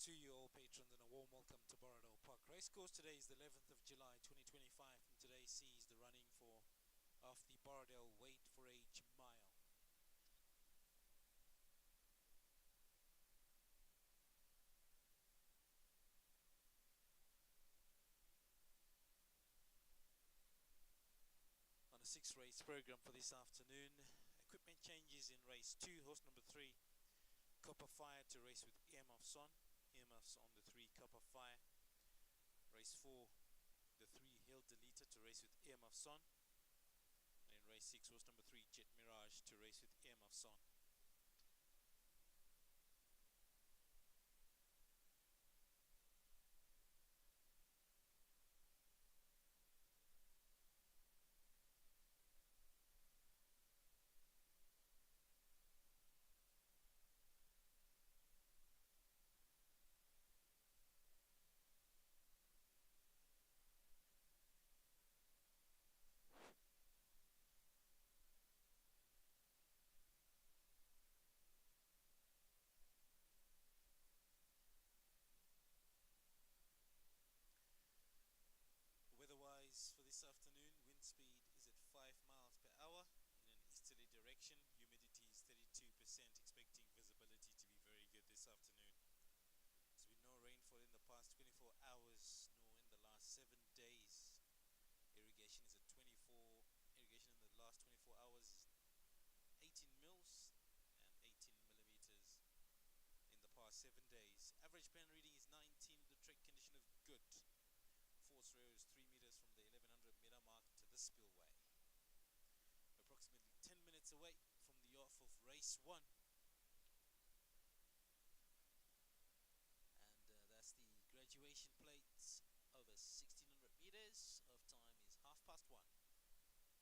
to you all patrons and a warm welcome to Borrowdale Park. Racecourse today is the 11th of July 2025 and today sees the running of the Borrowdale Wait for Age Mile. On a 6-race program for this afternoon, equipment changes in race 2, horse number 3, Copper Fire to race with Earmuffs Son. Earmuffs on the 3, Copper Fire. Race 4, the 3, Hill Deleter to race with Earmuffs Son. And in race 6, horse number 3, Jet Mirage to race with Earmuffs Son. Weather-wise for this afternoon, wind speed is at 5 miles per hour in an easterly direction. Humidity is 32%, expecting visibility to be very good this afternoon. There's been no rainfall in the past 24 hours, nor in the last 7 days. Irrigation is at 24. Irrigation in the last 24 hours is 18 mils and 18 millimeters in the past 7 days. Average pen reading is 19. The track condition is good. Force rail is 3 meters from the 1100 meter mark to the spillway. Approximately 10 minutes away from the off of race 1. And that's the graduation plates over 1600 meters. Of time is 1:30.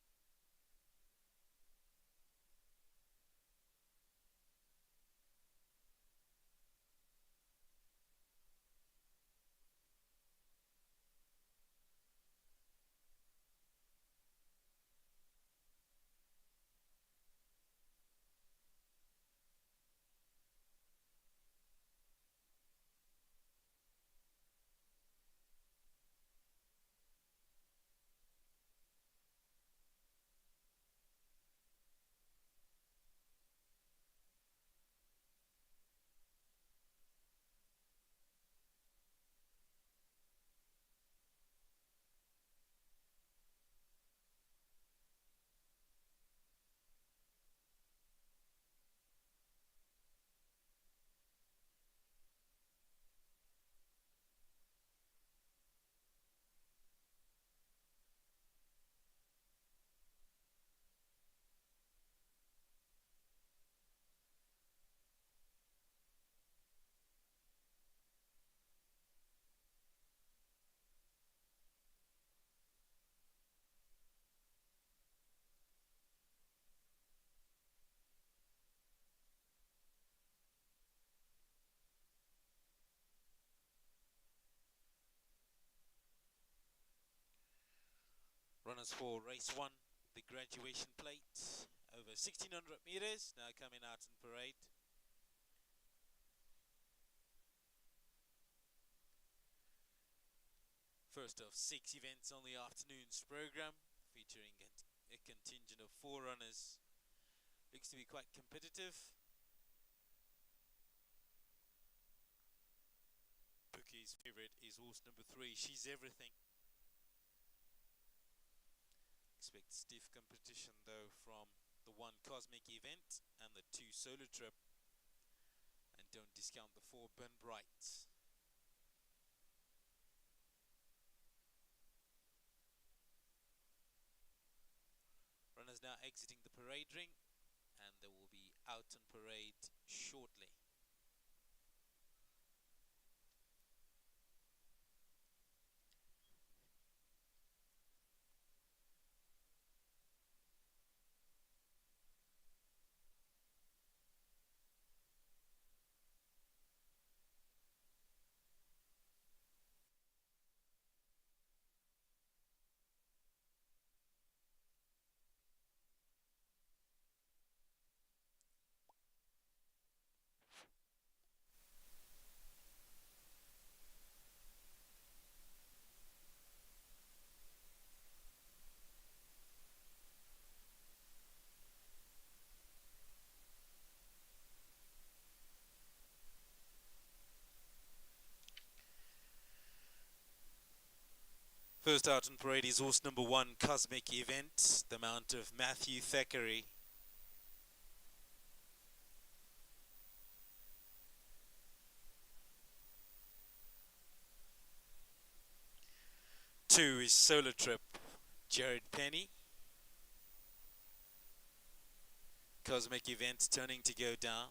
Runners for race 1, the graduation plate over 1600 meters, now coming out in parade. First of 6 events on the afternoon's program, featuring a contingent of 4 runners. Looks to be quite competitive. Bookie's favorite is horse number 3, She's Everything. Expect stiff competition though from the 1 Cosmic event and the 2 Solo Trip. And don't discount the 4 Burn Bright. Runners now exiting the parade ring, and they will be out on parade shortly. First out on parade is horse number 1, Cosmic Event, the mount of Matthew Thackeray. 2 is Solar Trip, Jared Penny. Cosmic Event turning to go down.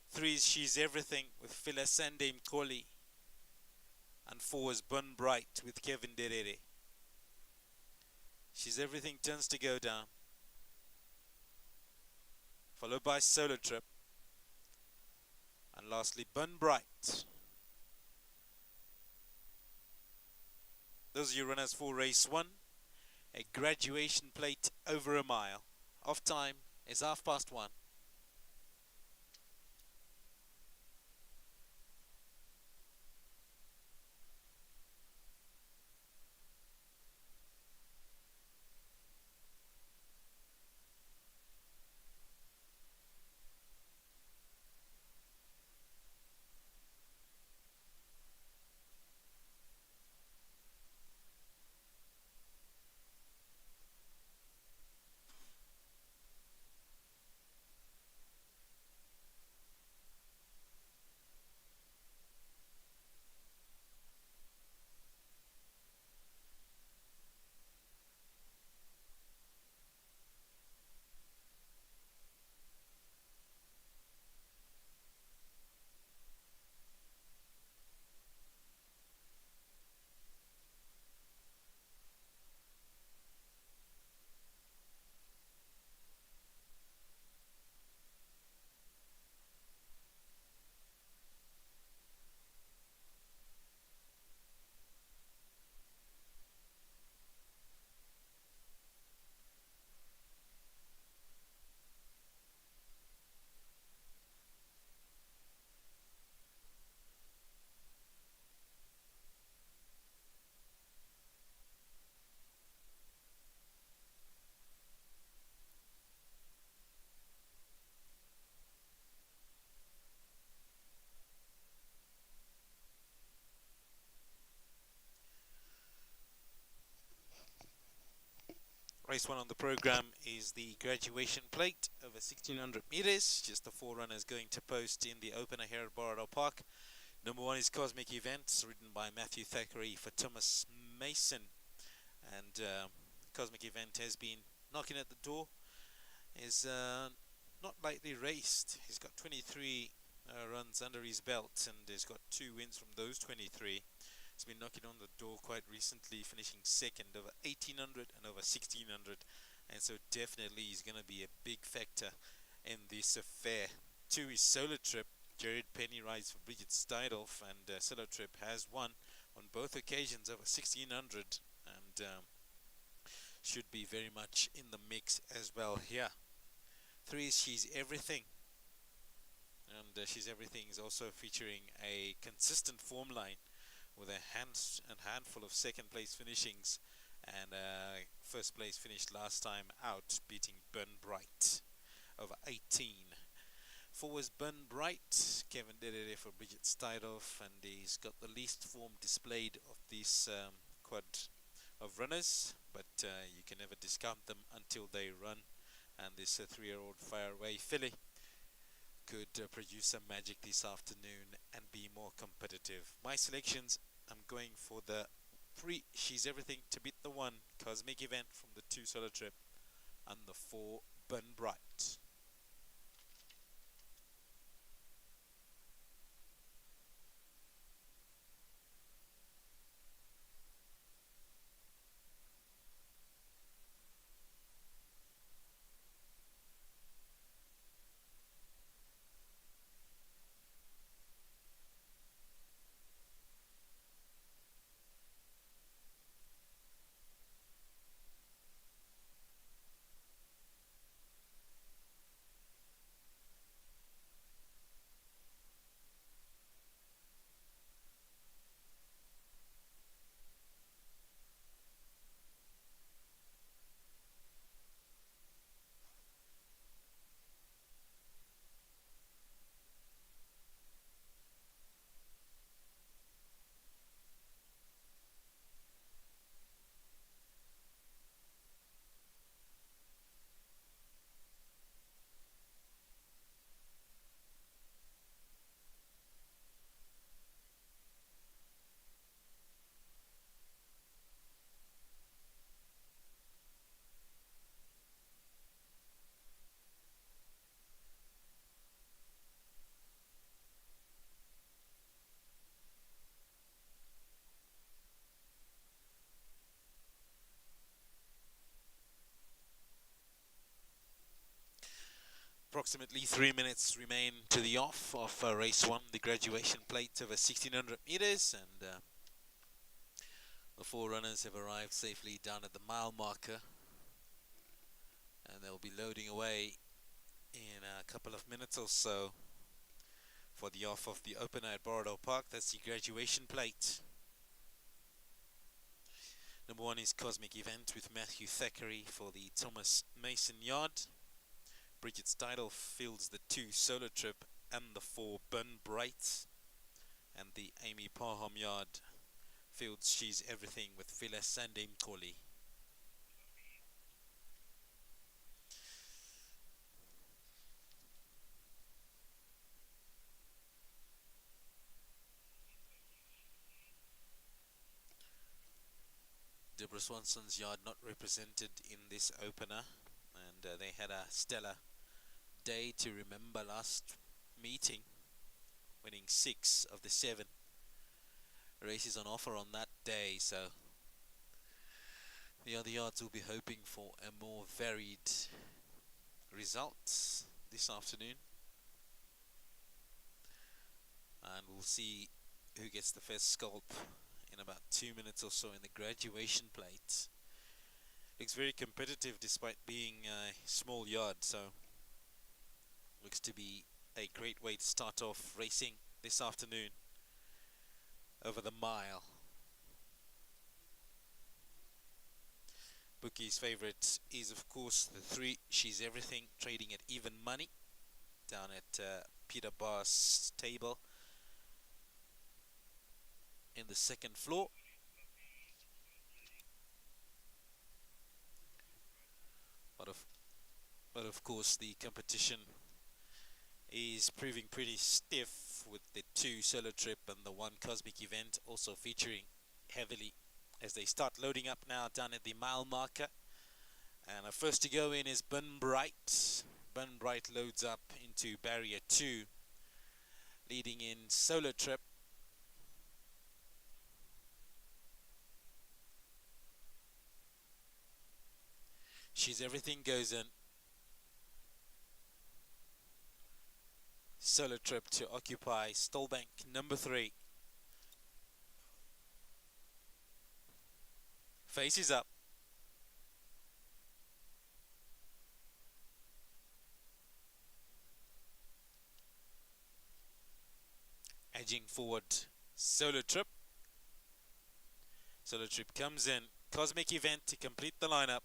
3 is She's Everything with Philasande Mkoli. And 4 is Bun Bright with Kevin Derere. She's Everything turns to go down. Followed by Solar Trip. And lastly, Bun Bright. Those are your runners for race 1. A graduation plate over a mile. Off time is 1:30. Race 1 on the program is the graduation plate over 1600 meters. Just the 4 runners going to post in the opener here at Borrowdale Park. Number 1 is Cosmic Events, ridden by Matthew Thackeray for Thomas Mason. And Cosmic Event has been knocking at the door. Is not lightly raced. He's got 23 runs under his belt, and he's got 2 wins from those 23. He's been knocking on the door quite recently, finishing second over 1800 and over 1600, and so definitely he's going to be a big factor in this affair. 2 is Solar Trip. Jared Penny rides for Bridget Steidolf, and Solar Trip has won on both occasions over 1600, and should be very much in the mix as well here. 3 is She's Everything, and She's Everything is also featuring a consistent form line with a handful of second place finishings, and first place finished last time out, beating Burn Bright over 18. 4 was Burn Bright, Kevin Derere for Bridget Steidolf, and he's got the least form displayed of this quad of runners, but you can never discount them until they run, and this 3-year-old Faraway filly could produce some magic this afternoon and be more competitive. My selections, I'm going for the 3 She's Everything to beat the 1 Cosmic Event from the 2 Solar Trip, and the 4 Burn Bright. Approximately 3 minutes remain to the off of race 1, the graduation plate over 1600 meters, and the 4 runners have arrived safely down at the mile marker, and they'll be loading away in a couple of minutes or so for the off of the opener at Borrowdale Park. That's the graduation plate. Number 1 is Cosmic Event with Matthew Thackeray for the Thomas Mason yard. Bridget Steidel fields the 2 Solo Trip and the 4 Burn Bright. And the Amy Parham yard fields She's Everything with Phyllis Sandim Koli. Deborah Swanson's yard not represented in this opener, and they had a stellar day to remember last meeting, winning 6 of the 7 races on offer on that day, so the other yards will be hoping for a more varied result this afternoon, and we'll see who gets the first scalp in about 2 minutes or so in the graduation plate. Looks very competitive despite being a small yard, so looks to be a great way to start off racing this afternoon over the mile. Bookie's favourite is of course the 3 She's Everything, trading at even money down at Peter Barr's table in the second floor. But of course the competition is proving pretty stiff, with the 2 Solo Trip and the 1 Cosmic Event also featuring heavily as they start loading up now down at the mile marker. And our first to go in is Bun Bright. Bun Bright loads up into barrier 2, leading in Solo Trip. She's Everything goes in. Solo Trip to occupy stallbank number 3. Faces up. Edging forward, Solo Trip. Solo Trip comes in. Cosmic Event to complete the lineup.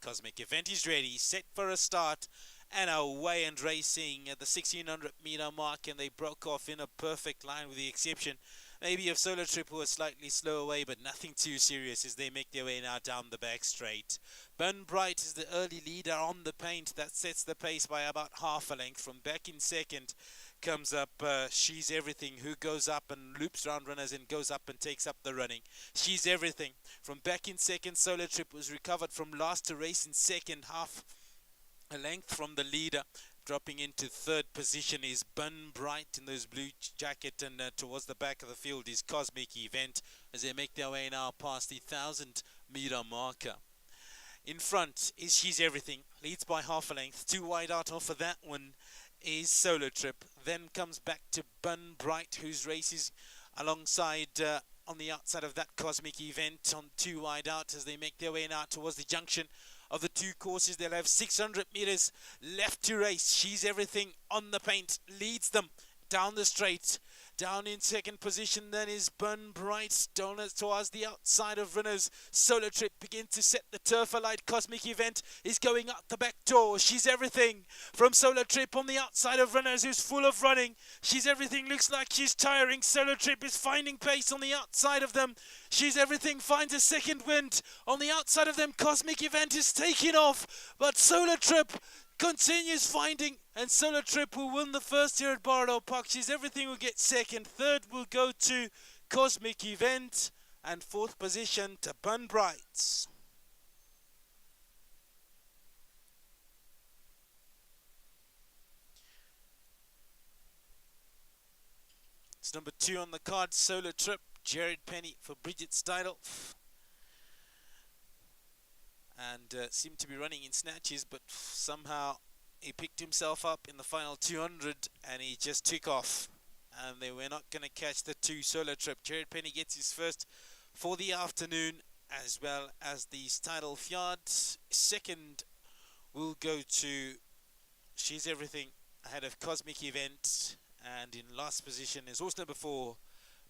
Cosmic Event is ready, set for a start, and away and racing at the 1600 meter mark, and they broke off in a perfect line with the exception maybe of Solo Trip, who was slightly slow away, but nothing too serious as they make their way now down the back straight. Bun Bright is the early leader on the paint. That sets the pace by about half a length. From back in second comes up She's Everything, who goes up and loops round runners and goes up and takes up the running. She's Everything. From back in second, Solo Trip was recovered from last to race in second, half a length from the leader. Dropping into third position is Bun Bright in those blue jacket, and towards the back of the field is Cosmic Event as they make their way now past the 1000 meter marker. In front is She's Everything, leads by half a length. 2 wide out off of that one is Solo Trip. Then comes back to Bun Bright, whose races alongside on the outside of that Cosmic Event on 2 wide out as they make their way now towards the junction of the 2 courses. They'll have 600 meters left to race. She's Everything on the paint, leads them down the straight. Down in second position then is Bun Bright, donuts towards the outside of runners. Solo Trip begins to set the turf alight. Cosmic Event is going out the back door. She's Everything from Solo Trip on the outside of runners, who's full of running. She's Everything looks like she's tiring. Solo Trip is finding pace on the outside of them. She's Everything finds a second wind on the outside of them. Cosmic Event is taking off, but Solo Trip continues finding, and Solo Trip will win the first here at Borrowdale Park. She's Everything will get second. Third will go to Cosmic Event, and fourth position to Bun Bright. It's number 2 on the card, Solo Trip. Jared Penny for Bridget Steidel. And seem to be running in snatches, but somehow He picked himself up in the final 200 and he just took off. And they were not going to catch the two solo trip. Jared Penny gets his first for the afternoon as well as the title fjord. Second will go to She's Everything ahead of Cosmic Event. And in last position is horse number 4,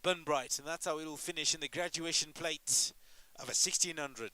Bun Bright. And that's how it will finish in the graduation plate of a 1600.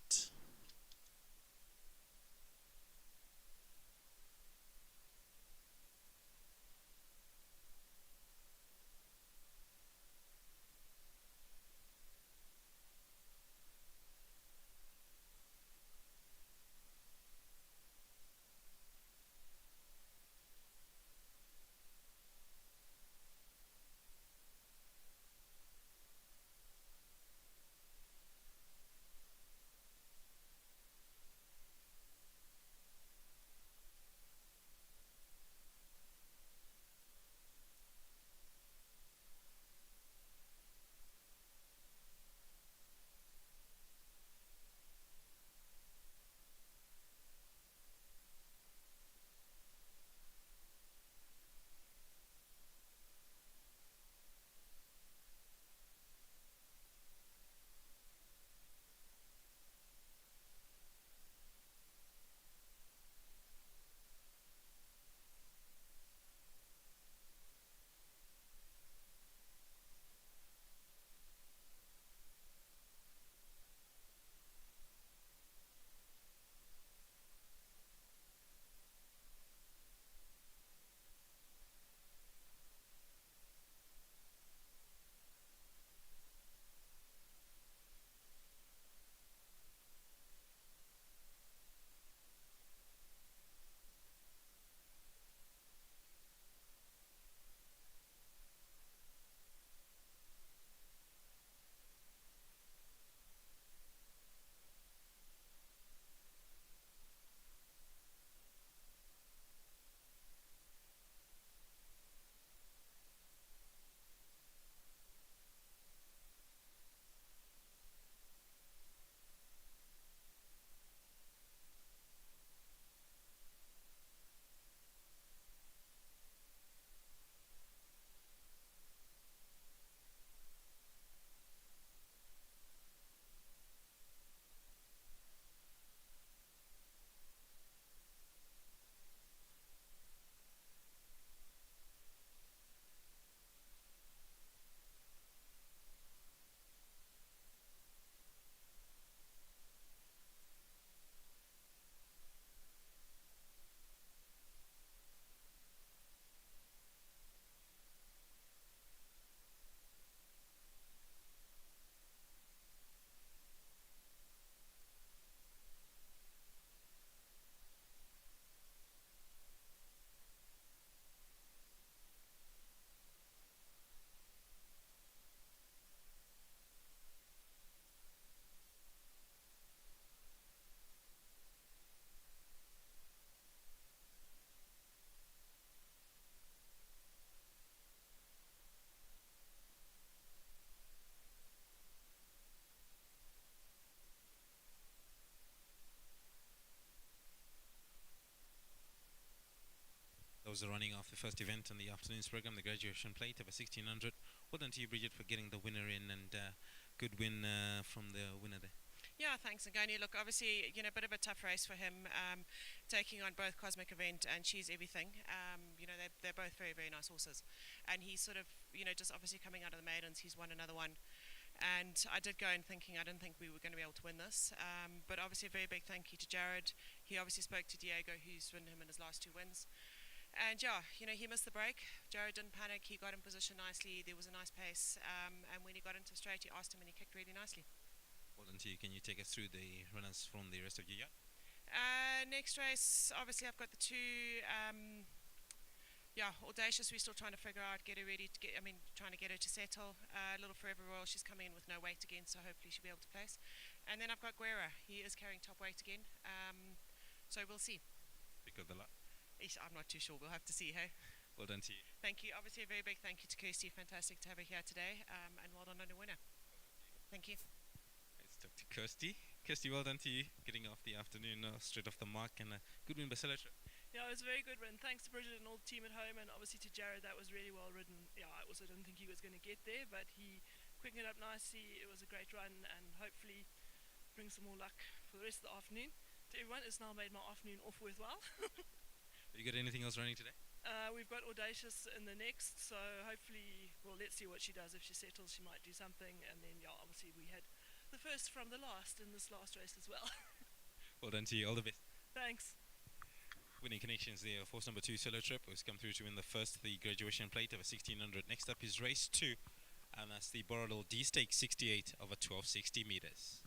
Those are running off the first event on the afternoon's program, the graduation plate of a 1600. Well done to you, Bridget, for getting the winner in, and good win from the winner there. Yeah, thanks, Ngani. Look, obviously, a bit of a tough race for him, taking on both Cosmic Event and She's Everything. They're both very, very nice horses. And he's sort of, just obviously coming out of the maidens, he's won another one. And I did go in thinking I didn't think we were going to be able to win this. But obviously, a very big thank you to Jared. He obviously spoke to Diego, who's won him in his last 2 wins. And yeah, he missed the break. Jared didn't panic. He got in position nicely. There was a nice pace. And when he got into straight, he asked him and he kicked really nicely. Well done to you. Can you take us through the runners from the rest of your yard? Next race, obviously, I've got the 2. Audacious, we're still trying to figure out, trying to get her to settle. Little Forever Royal, she's coming in with no weight again, so hopefully she'll be able to place. And then I've got Guerra. He is carrying top weight again. So we'll see. Pick of the lot. I'm not too sure. We'll have to see, hey? Well done to you. Thank you. Obviously, a very big thank you to Kirsty. Fantastic to have her here today. And well done on the winner. Thank you. Let's talk to Kirsty. Kirsty, well done to you. Getting off the afternoon straight off the mark, and a good win by Solo Trip. Yeah, it was a very good win. Thanks to Bridget and all the team at home, and obviously to Jared, that was really well ridden. Yeah, I also didn't think he was going to get there, but he quickened it up nicely. It was a great run, and hopefully bring some more luck for the rest of the afternoon. To everyone, it's now made my afternoon off worthwhile. Have you got anything else running today? We've got Audacious in the next, so hopefully, well, let's see what she does. If she settles, she might do something, and then, yeah, obviously, we had the first from the last in this last race as well. Well done to you. All the best. Thanks. Winning connections there. Force number 2 solo trip has come through to win the first, the graduation plate of a 1600. Next up is race 2, and that's the Borrowdale D Stake 68 over 1260 meters.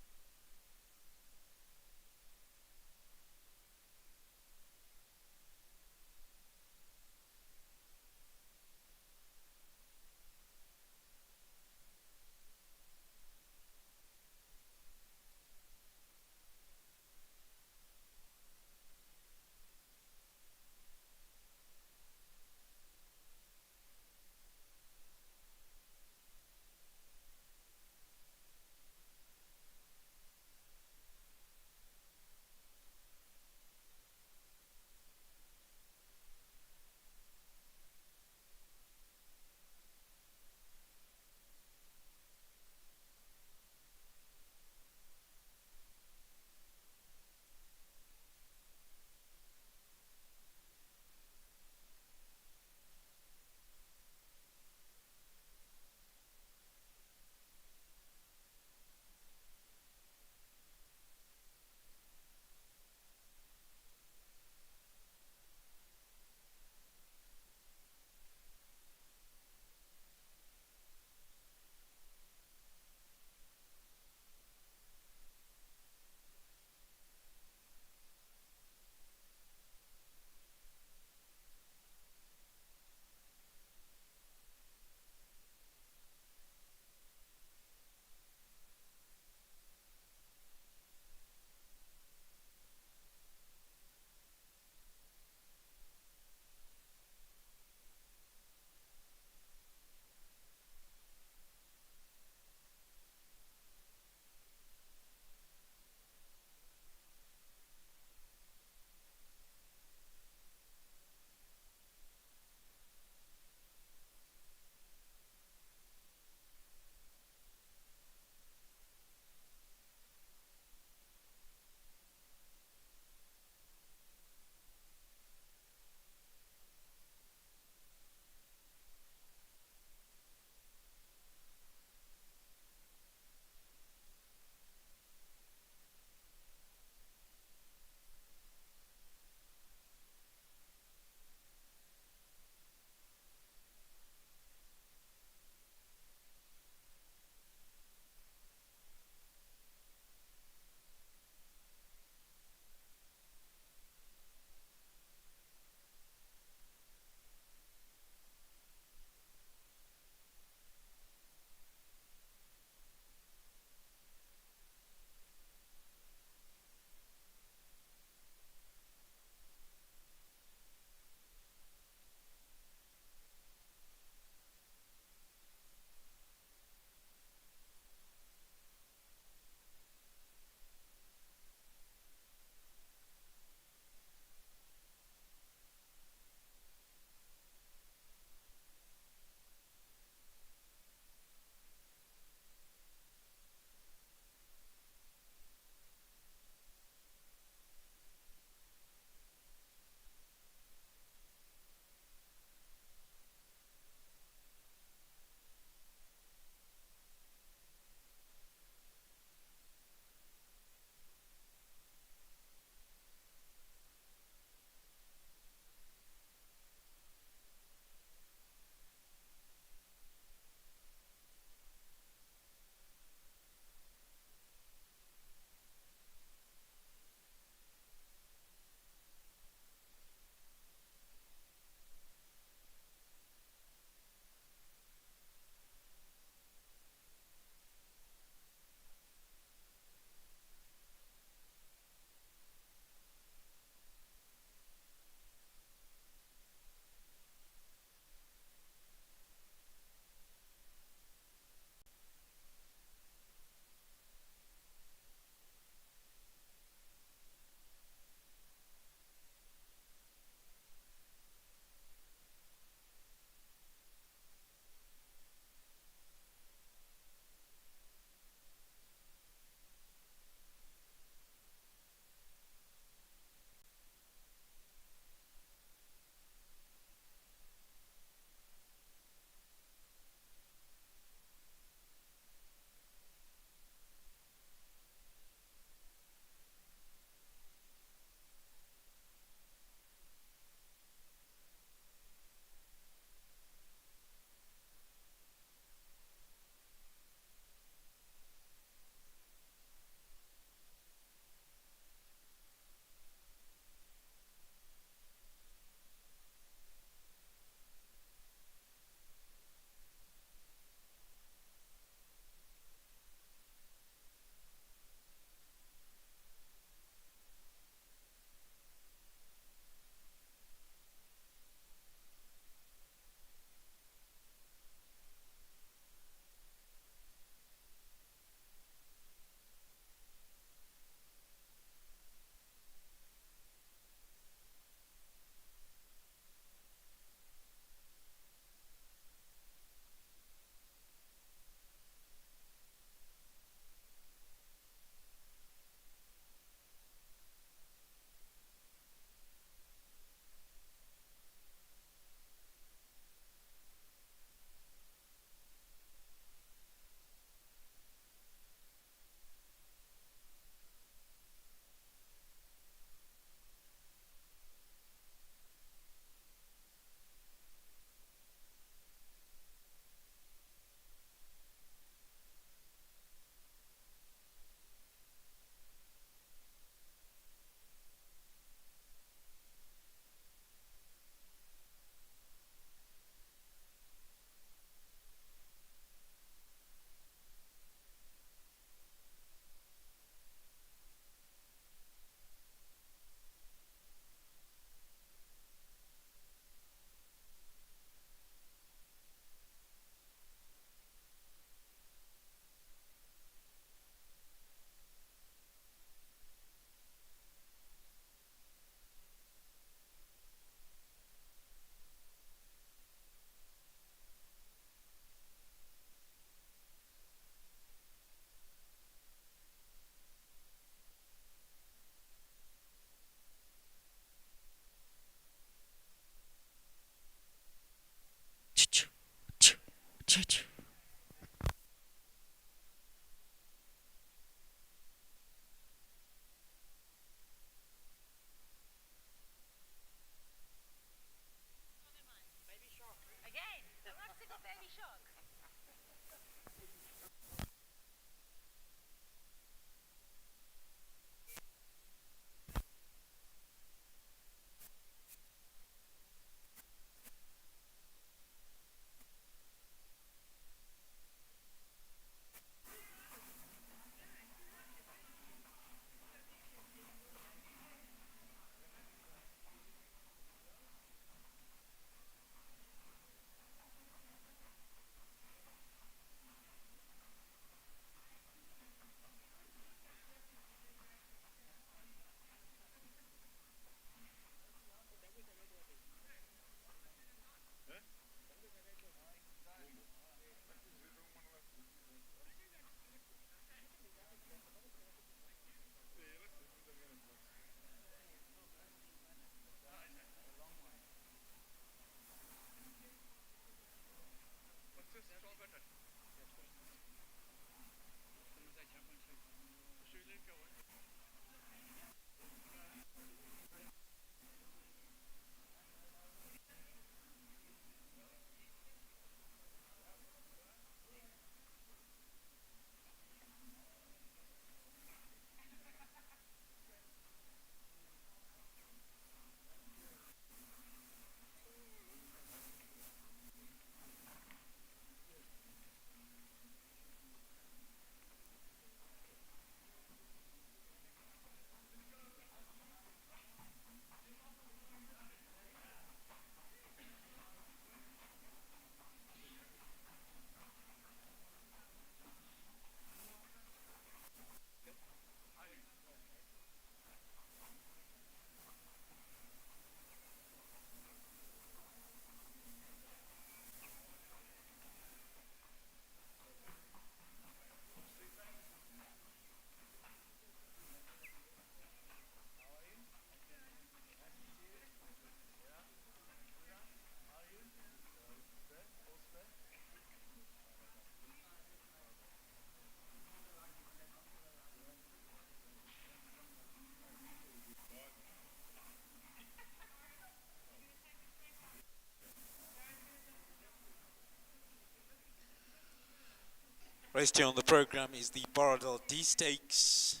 Race 2 on the program is the Borrowdale D Stakes,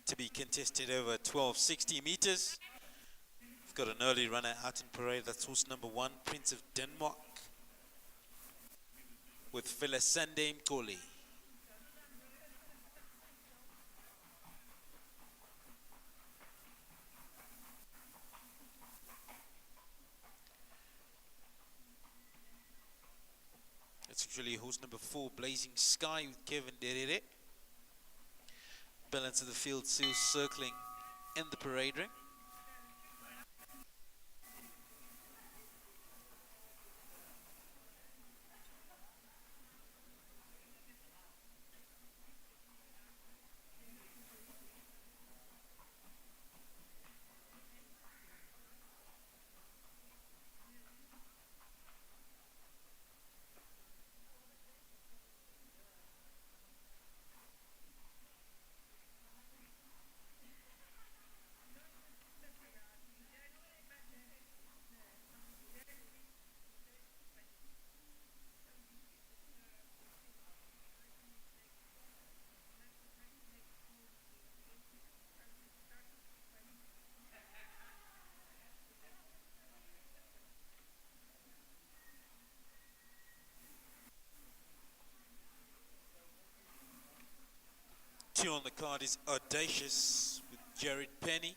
to be contested over 1260 meters. We've got an early runner out in parade. That's horse number 1, Prince of Denmark, with Felisande Mkoli. It's actually horse number 4, Blazing Sky, with Kevin Derere. Balance of the field still circling in the parade ring. Two on the card is Audacious with Jared Penny.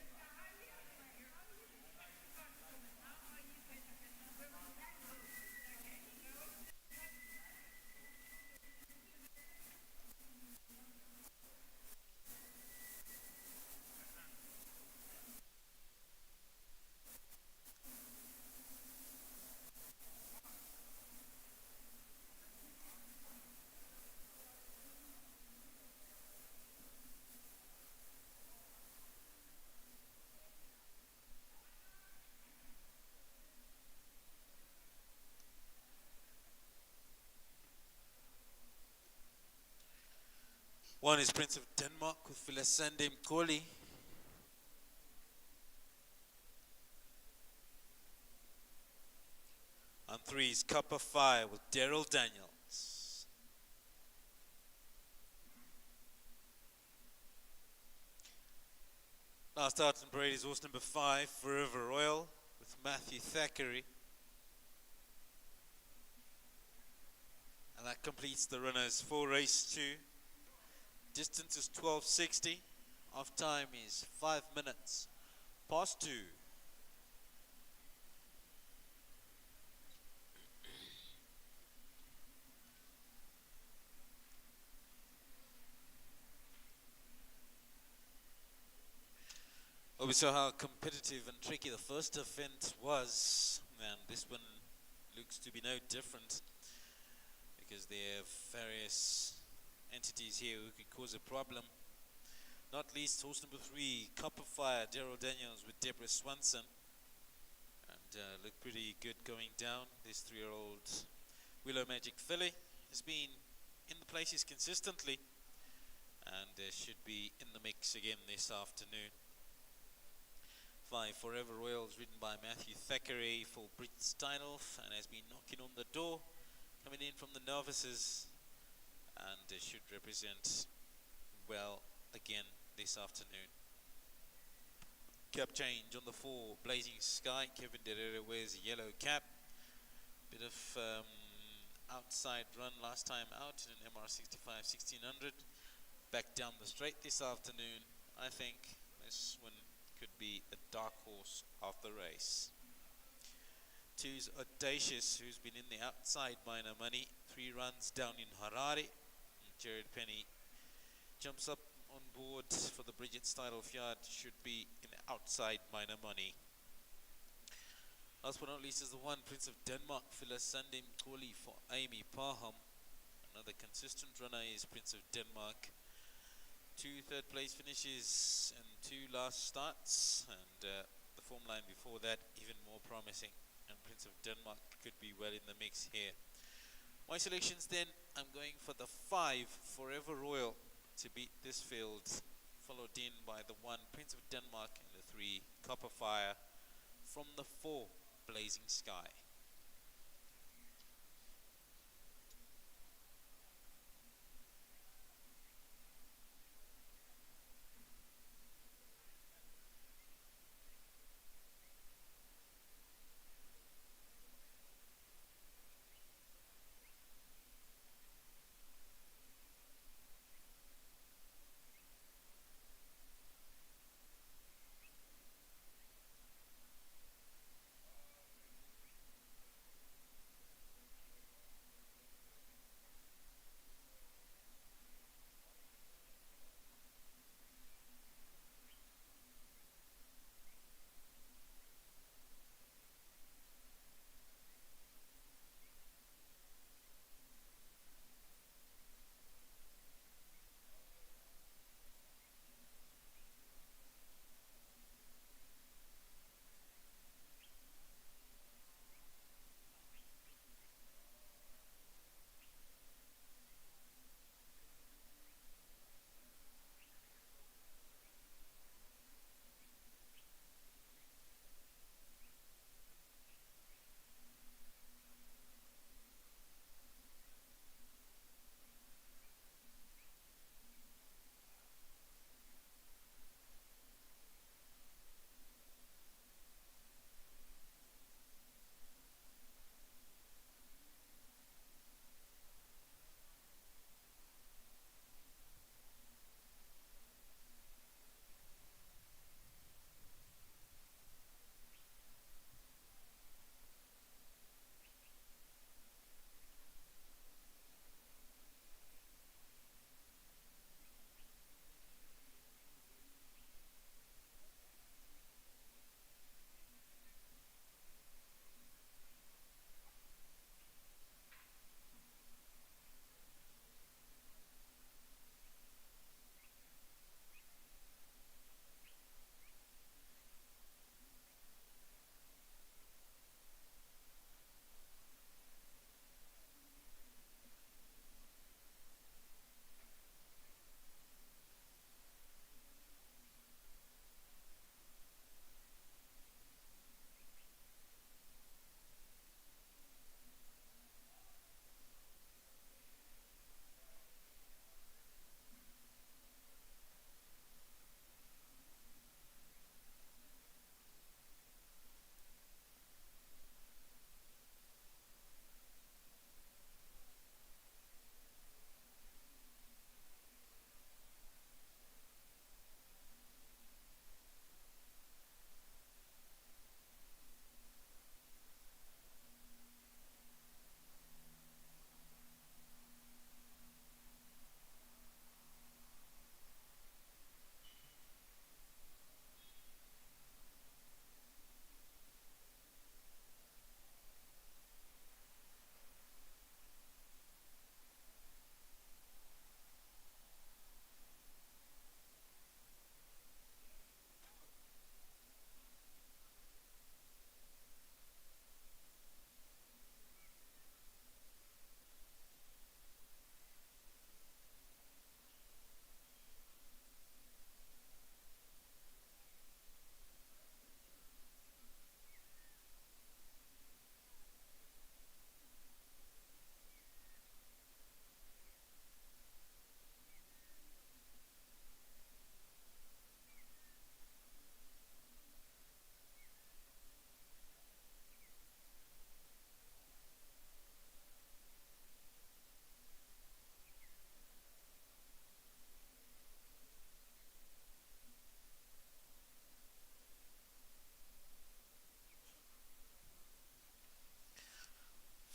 One is Prince of Denmark with Philisande Mkoli. On 3 is Copper Fire with Daryl Daniels. Last out in parade is horse number 5, Forever Royal with Matthew Thackeray. And that completes the runners for race 2. Distance is 12:60. Off time is 5 minutes past 2. Well, we saw how competitive and tricky the first event was, and this one looks to be no different because there are various entities here who could cause a problem. Not least horse number 3, Copper Fire, Daryl Daniels with Deborah Swanson, and looked pretty good going down. This 3-year-old Willow Magic filly has been in the places consistently and should be in the mix again this afternoon. 5 Forever Royal is ridden by Matthew Thackeray for Brit Steinhoff and has been knocking on the door, coming in from the novices, and should represent well again this afternoon. Cap change on the 4 Blazing Sky. Kevin Derrera wears a yellow cap. Bit of outside run last time out in an MR65 1600. Back down the straight this afternoon. I think this one could be a dark horse of the race. 2's Audacious, who's been in the outside minor money. 3 runs down in Harare. And Jared Penny jumps up on board for the Bridget Steinhoff yard. Should be in outside minor money. Last but not least is the 1 Prince of Denmark, Philisande Mkoli for Amy Parham. Another consistent runner is Prince of Denmark. 2 third place finishes and 2 last starts, and the form line before that even more promising, and Prince of Denmark could be well in the mix here. My selections then, I'm going for the 5 Forever Royal to beat this field, followed in by the 1 Prince of Denmark and the 3 Copper Fire from the 4 Blazing Sky.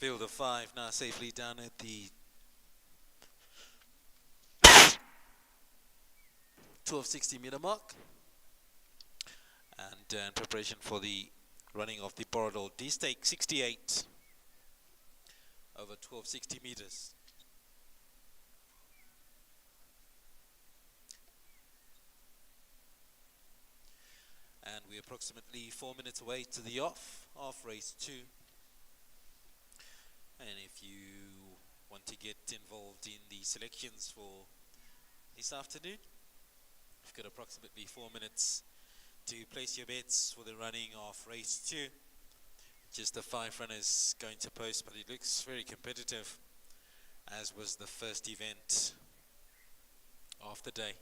Field of 5 now safely down at the 1260 meter mark, and in preparation for the running of the Borrowdale D-Stake 68 over 1260 meters. And we're approximately 4 minutes away to the off race 2. And if you want to get involved in the selections for this afternoon, you've got approximately 4 minutes to place your bets for the running of race 2. Just the 5 runners going to post, but it looks very competitive, as was the first event of the day.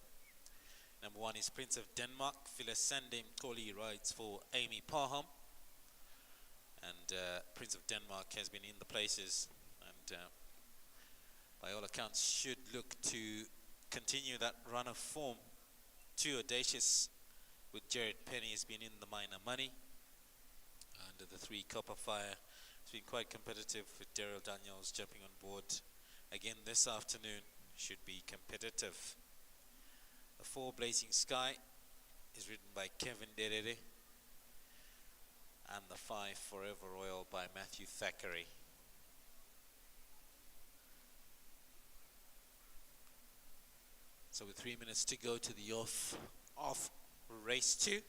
Number 1 is Prince of Denmark. Philisande Mkoli rides for Amy Parham. And Prince of Denmark has been in the places, and by all accounts should look to continue that run of form. 2 Audacious with Jared Penny has been in the minor money. And the 3 Copper Fire has been quite competitive, with Daryl Daniels jumping on board again this afternoon. Should be competitive. The 4 Blazing Sky is ridden by Kevin Derere. And the 5 Forever Royal by Matthew Thackeray. So with 3 minutes to go to the off race 2,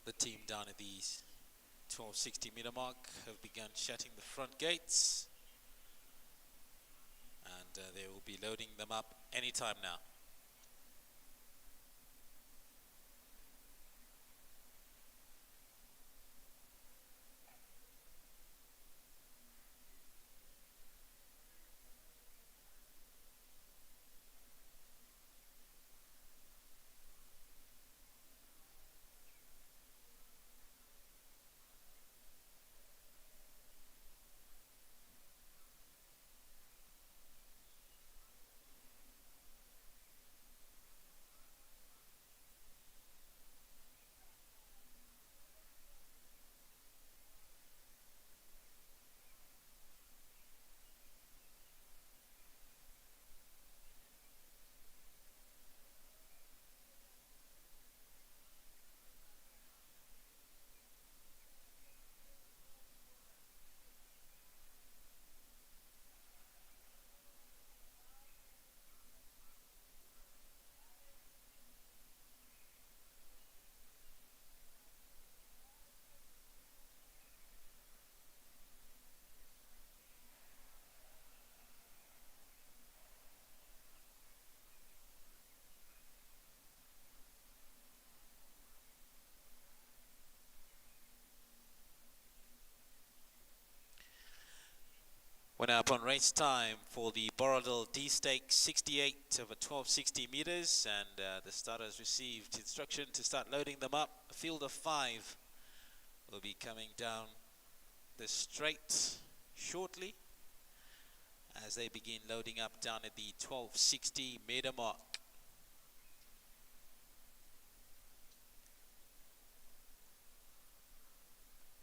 the team down at the 1260 meter mark have begun shutting the front gates, and they will be loading them up anytime now. We're now up on race time for the Borrowdale D-Stake 68 over 1260 meters, and the starters received instruction to start loading them up. A field of 5 will be coming down the straight shortly as they begin loading up down at the 1260 meter mark.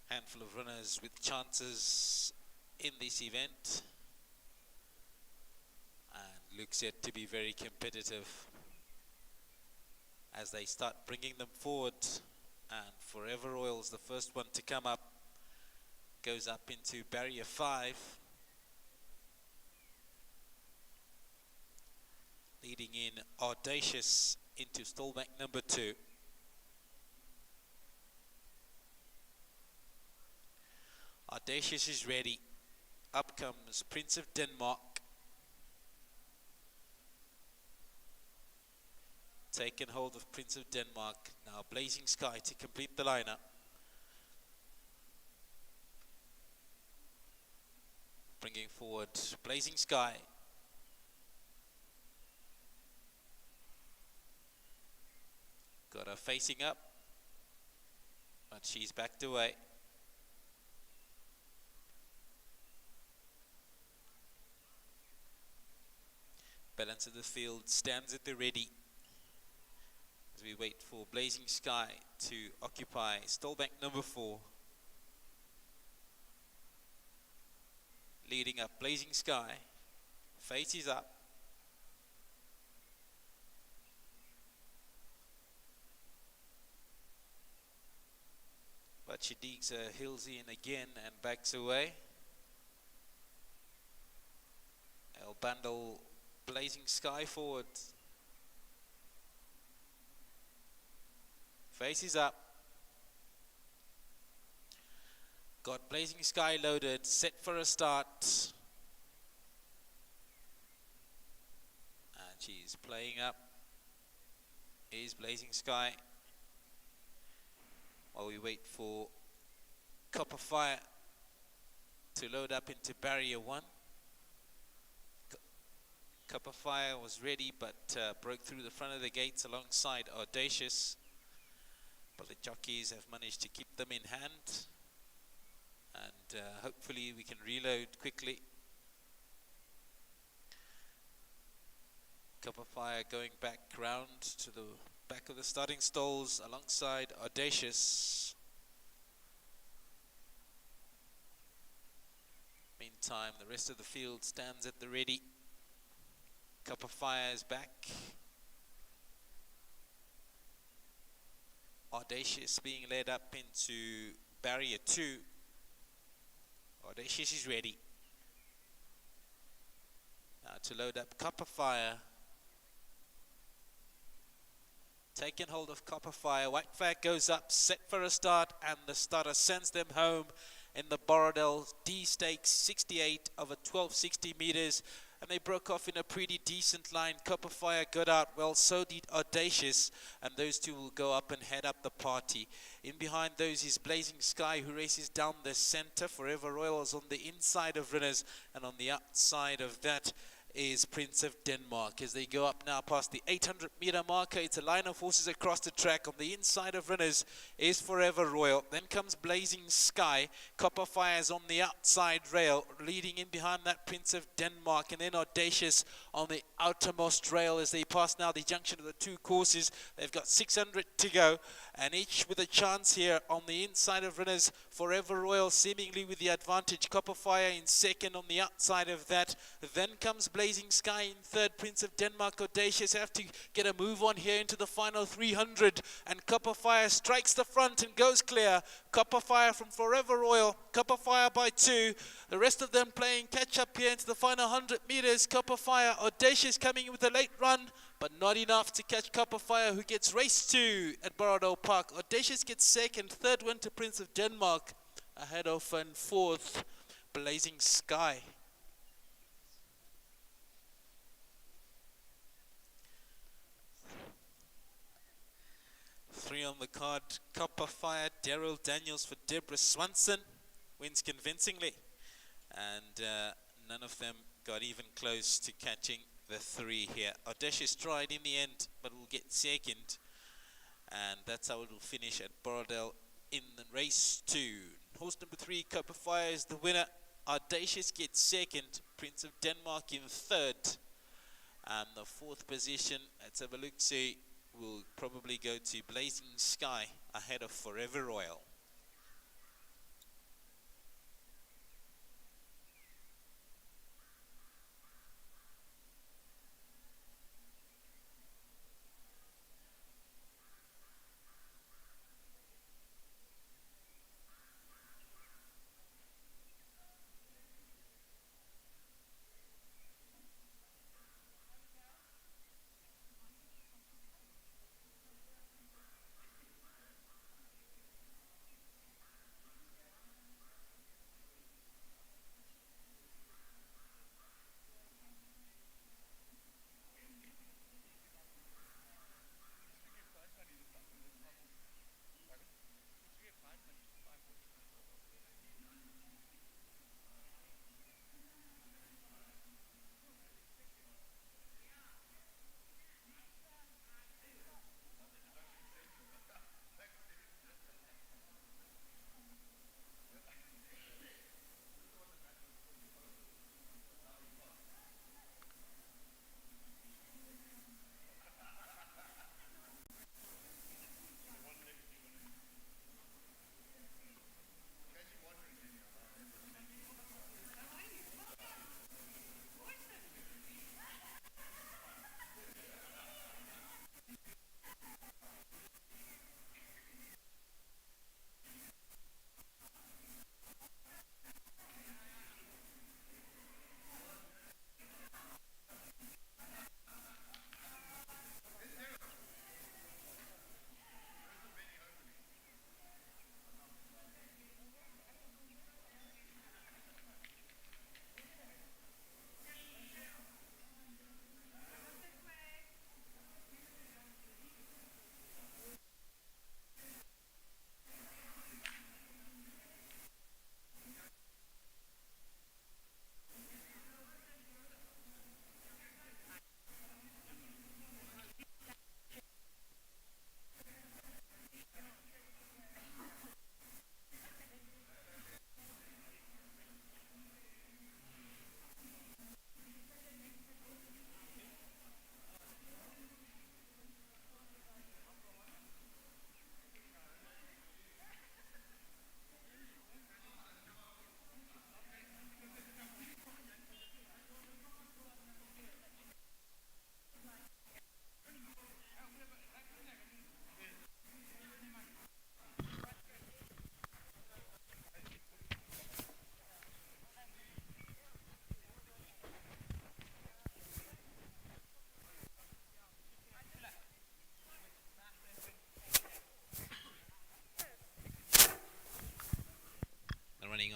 Handful of runners with chances in this event, and looks set to be very competitive as they start bringing them forward. And Forever Royal's the first one to come up, goes up into barrier 5, leading in Audacious into stallbank number 2. Audacious is ready. Up comes Prince of Denmark. Taken hold of Prince of Denmark. Now Blazing Sky to complete the lineup. Bringing forward Blazing Sky. Got her facing up, but she's backed away. Balance of the field stands at the ready as we wait for Blazing Sky to occupy stallbank number 4. leading up Blazing Sky. Face is up. But she digs her heels in again and backs away. I'll bundle Blazing Sky forward. Face is up. Got Blazing Sky loaded, set for a start. And she's playing up. Is Blazing Sky. While we wait for Copper Fire to load up into barrier 1. Copper Fire was ready but broke through the front of the gates alongside Audacious. But the jockeys have managed to keep them in hand. And hopefully we can reload quickly. Copper Fire going back round to the back of the starting stalls alongside Audacious. Meantime, the rest of the field stands at the ready. Copper Fire is back. Audacious being led up into barrier 2. Audacious is ready. Now to load up Copper Fire. Taking hold of Copper Fire. White flag goes up, set for a start, and the starter sends them home in the Borrowdale D Stakes 68 over 1260 meters. And they broke off in a pretty decent line. Copper Fire got out well, so did Audacious, and those two will go up and head up the party. In behind those is Blazing Sky, who races down the center. Forever Royal is on the inside of runners, and on the outside of that is Prince of Denmark. As they go up now past the 800 meter marker, it's a line of horses across the track. On the inside of runners is Forever Royal. Then comes Blazing Sky. Copper Fire is on the outside rail, leading in behind that Prince of Denmark, and then Audacious on the outermost rail as they pass now the junction of the two courses. They've got 600 to go, and each with a chance here on the inside of runners. Forever Royal seemingly with the advantage. Copper Fire in second on the outside of that. Then comes Blazing Sky in third. Prince of Denmark, Audacious have to get a move on here into the final 300, and Copper Fire strikes the front and goes clear. Copper Fire from Forever Royal. Copper Fire by 2. The rest of them playing catch up here into the final 100 meters. Copper Fire, Audacious coming with a late run, but not enough to catch Copper Fire, who gets race 2 at Borrowdale Park. Audacious gets second. Third went to Prince of Denmark, ahead of and fourth Blazing Sky. Three on the card. Copper Fire, Daryl Daniels for Deborah Swanson, wins convincingly, and none of them got even close to catching the 3 here. Audacious tried in the end, but will get second, and that's how it will finish at Borrowdale in the race 2. Horse number 3, Copper Fire, is the winner. Audacious gets second. Prince of Denmark in third, and the 4th position, let's have a look, see, will probably go to Blazing Sky ahead of Forever Royal.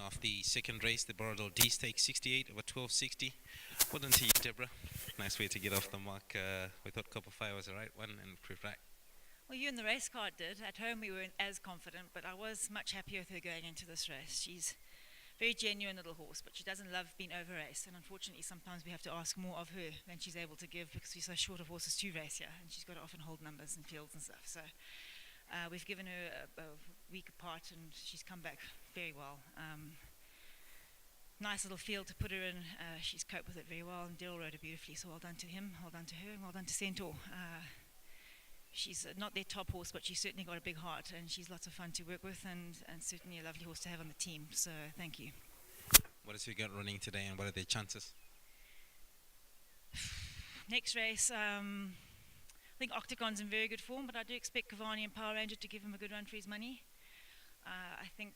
of the second race, the Borrowdale D Stakes 68 over 1260. Well done to you, Deborah. Nice way to get off the mark. We thought Copper Fire was the right one and proved right. Well, you and the race car did. At home, we weren't as confident, but I was much happier with her going into this race. She's a very genuine little horse, but she doesn't love being over-raced, and unfortunately, sometimes we have to ask more of her than she's able to give because we're so short of horses to race here, and she's got to often hold numbers and fields and stuff. So we've given her a week apart, and she's come back very well. Nice little field to put her in. She's coped with it very well, and Dill rode her beautifully, so well done to him, well done to her, and well done to Centaur. She's not their top horse, but she's certainly got a big heart, and she's lots of fun to work with, and certainly a lovely horse to have on the team. So thank you. What has your gut running today, and what are their chances? Next race, I think Octagon's in very good form, but I do expect Cavani and Power Ranger to give him a good run for his money. I think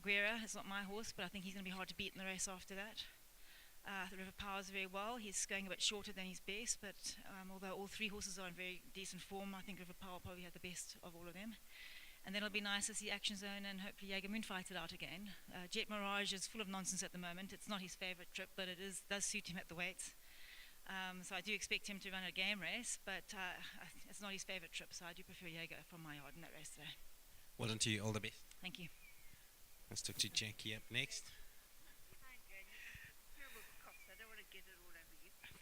Guerra is not my horse, but I think he's going to be hard to beat in the race after that. The River Powers very well. He's going a bit shorter than his best, but although all three horses are in very decent form, I think River Power probably had the best of all of them. And then it'll be nice to see Action Zone and hopefully Jaeger Moon fight it out again. Jet Mirage is full of nonsense at the moment. It's not his favourite trip, but it does suit him at the weights. So I do expect him to run a game race, but it's not his favourite trip, so I do prefer Jaeger from my yard in that race today. Well done to you, all the best. Thank you. Let's talk to Jackie up next.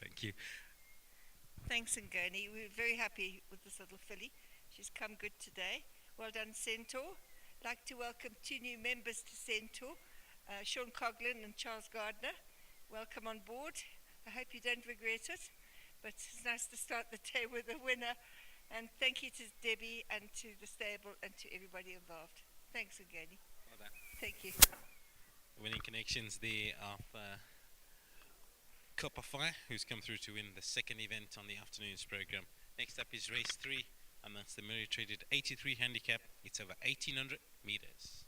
Thank you. Thanks, Ngoni. We're very happy with this little filly. She's come good today. Well done, Centaur. Like to welcome two new members to Centaur, Sean Coughlin and Charles Gardner. Welcome on board. I hope you don't regret it, but it's nice to start the day with a winner. And thank you to Debbie and to the stable and to everybody involved. Thanks, Ngoni. Well done. Thank you. Winning connections there of Copper Fire, who's come through to win the second event on the afternoon's program. Next up is race 3, and that's the Murray Traded 83 handicap. It's over 1800 meters.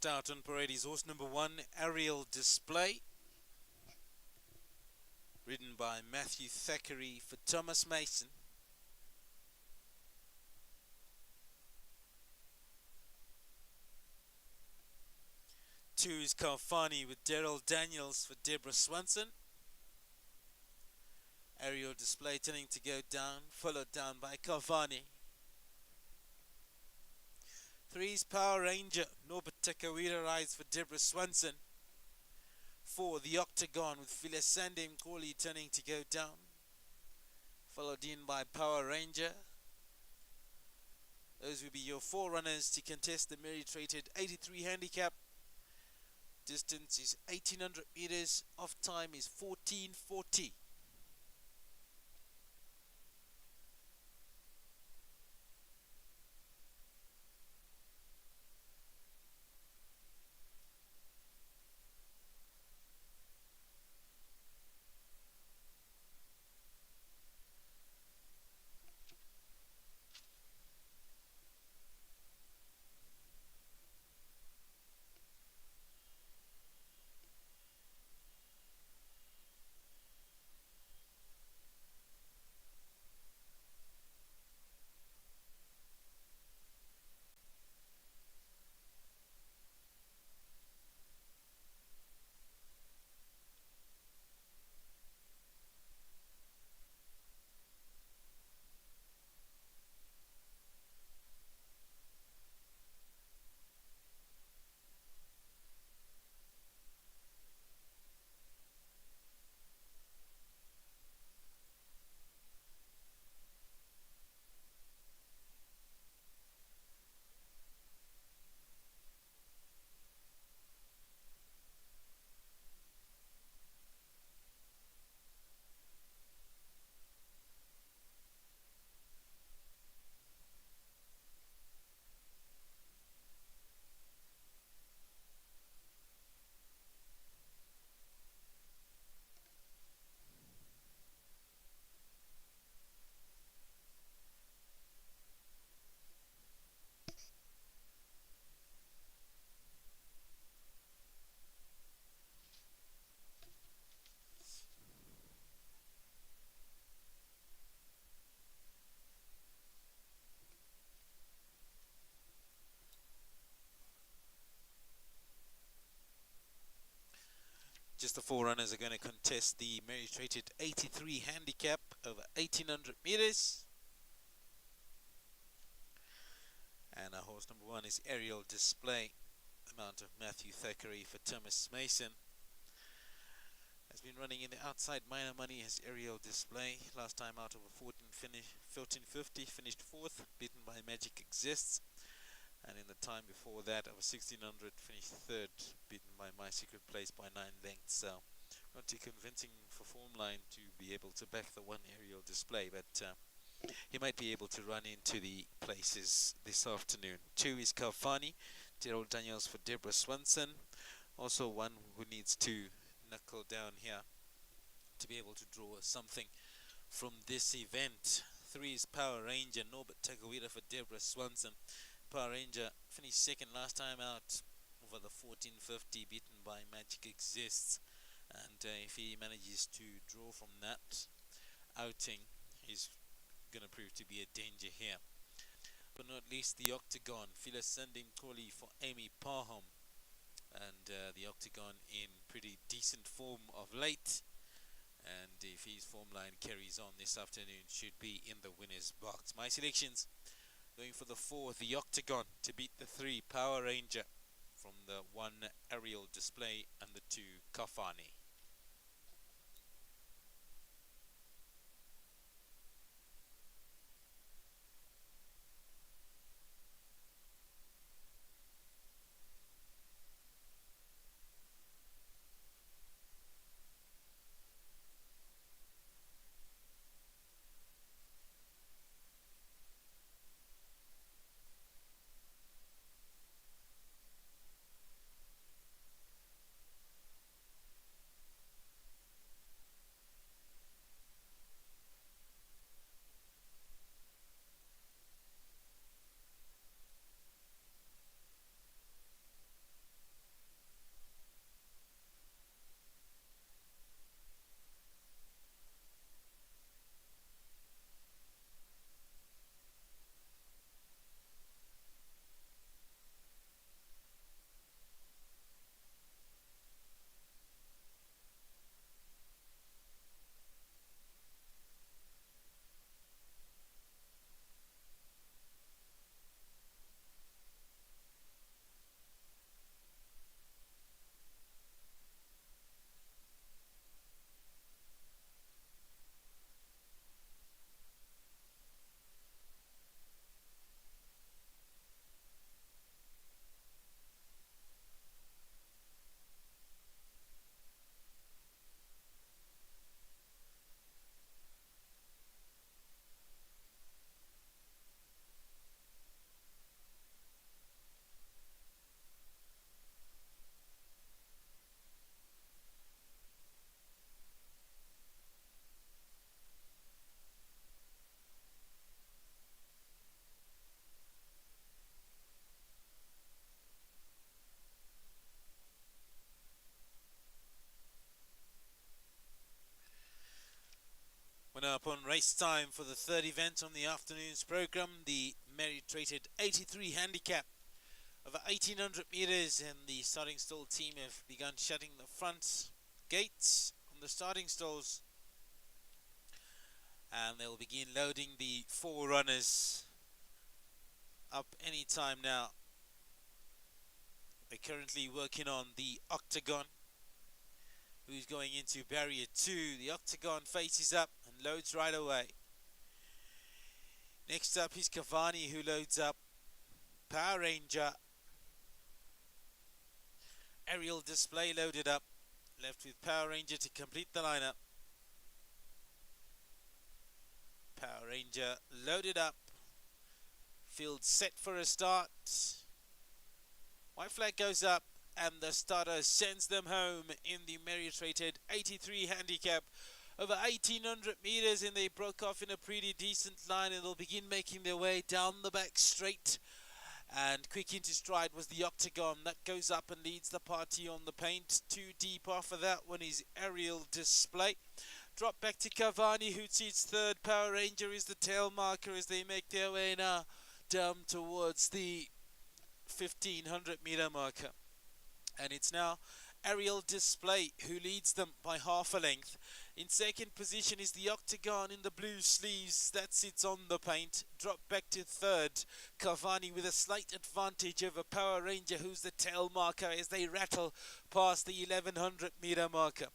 First out on parade is horse number 1, Aerial Display, ridden by Matthew Thackeray for Thomas Mason. Two is Kalfani with Daryl Daniels for Deborah Swanson. Aerial Display turning to go down, followed down by Kalfani. 3 is Power Ranger, Norbert Takawira rides for Deborah Swanson. 4, the Octagon with Phyllis Sande Mkoli turning to go down, followed in by Power Ranger. Those will be your 4 runners to contest the merit-rated 83 handicap. Distance is 1800 meters, off time is 14:40. Just the 4 runners are going to contest the merit-rated 83 handicap over 1800 meters. And our horse number 1 is Aerial Display, the mount of Matthew Thackeray for Thomas Mason. Has been running in the outside minor money as Aerial Display. Last time out over 1450, finished 4th, beaten by Magic Exists. And in the time before that, over 1600, finished 3rd, beaten by My Secret Place by 9 lengths. So, not too convincing for Formline to be able to back the 1 Aerial Display, but he might be able to run into the places this afternoon. 2 is Kalfani, Daryl Daniels for Deborah Swanson. Also one who needs to knuckle down here to be able to draw something from this event. 3 is Power Ranger, Norbert Takawira for Deborah Swanson. Power Ranger finished 2nd last time out over the 1450, beaten by Magic Exists. And if he manages to draw from that outing, he's going to prove to be a danger here. But not least the Octagon, Phyllis Sande Mkoli for Amy Parham. And the Octagon in pretty decent form of late. And if his form line carries on this afternoon, should be in the winner's box. My selections: going for the 4, the Octagon, to beat the 3, Power Ranger, from the 1, Aerial Display, and the 2, Kafani. Coming up on race time for the third event on the afternoon's program, the merit-rated 83 handicap over 1800 meters, and the starting stall team have begun shutting the front gates on the starting stalls, and they'll begin loading the four runners up any time now. They're currently working on the Octagon, who's going into barrier 2. The Octagon faces up and loads right away. Next up is Cavani, who loads up. Power Ranger. Aerial Display loaded up. Left with Power Ranger to complete the lineup. Power Ranger loaded up. Field set for a start. White flag goes up, and the starter sends them home in the merit-rated 83 handicap over 1800 meters, and they broke off in a pretty decent line, and they'll begin making their way down the back straight. And quick into stride was the Octagon. That goes up and leads the party on the paint. Too deep off of that one is Aerial Display. Drop back to Cavani, who seats third. Power Ranger is the tail marker as they make their way now down towards the 1500 meter marker. And it's now Aerial Display who leads them by half a length. In second position is the Octagon in the blue sleeves. That sits on the paint. Drop back to third. Cavani with a slight advantage over Power Ranger, who's the tail marker, as they rattle past the 1100 meter marker.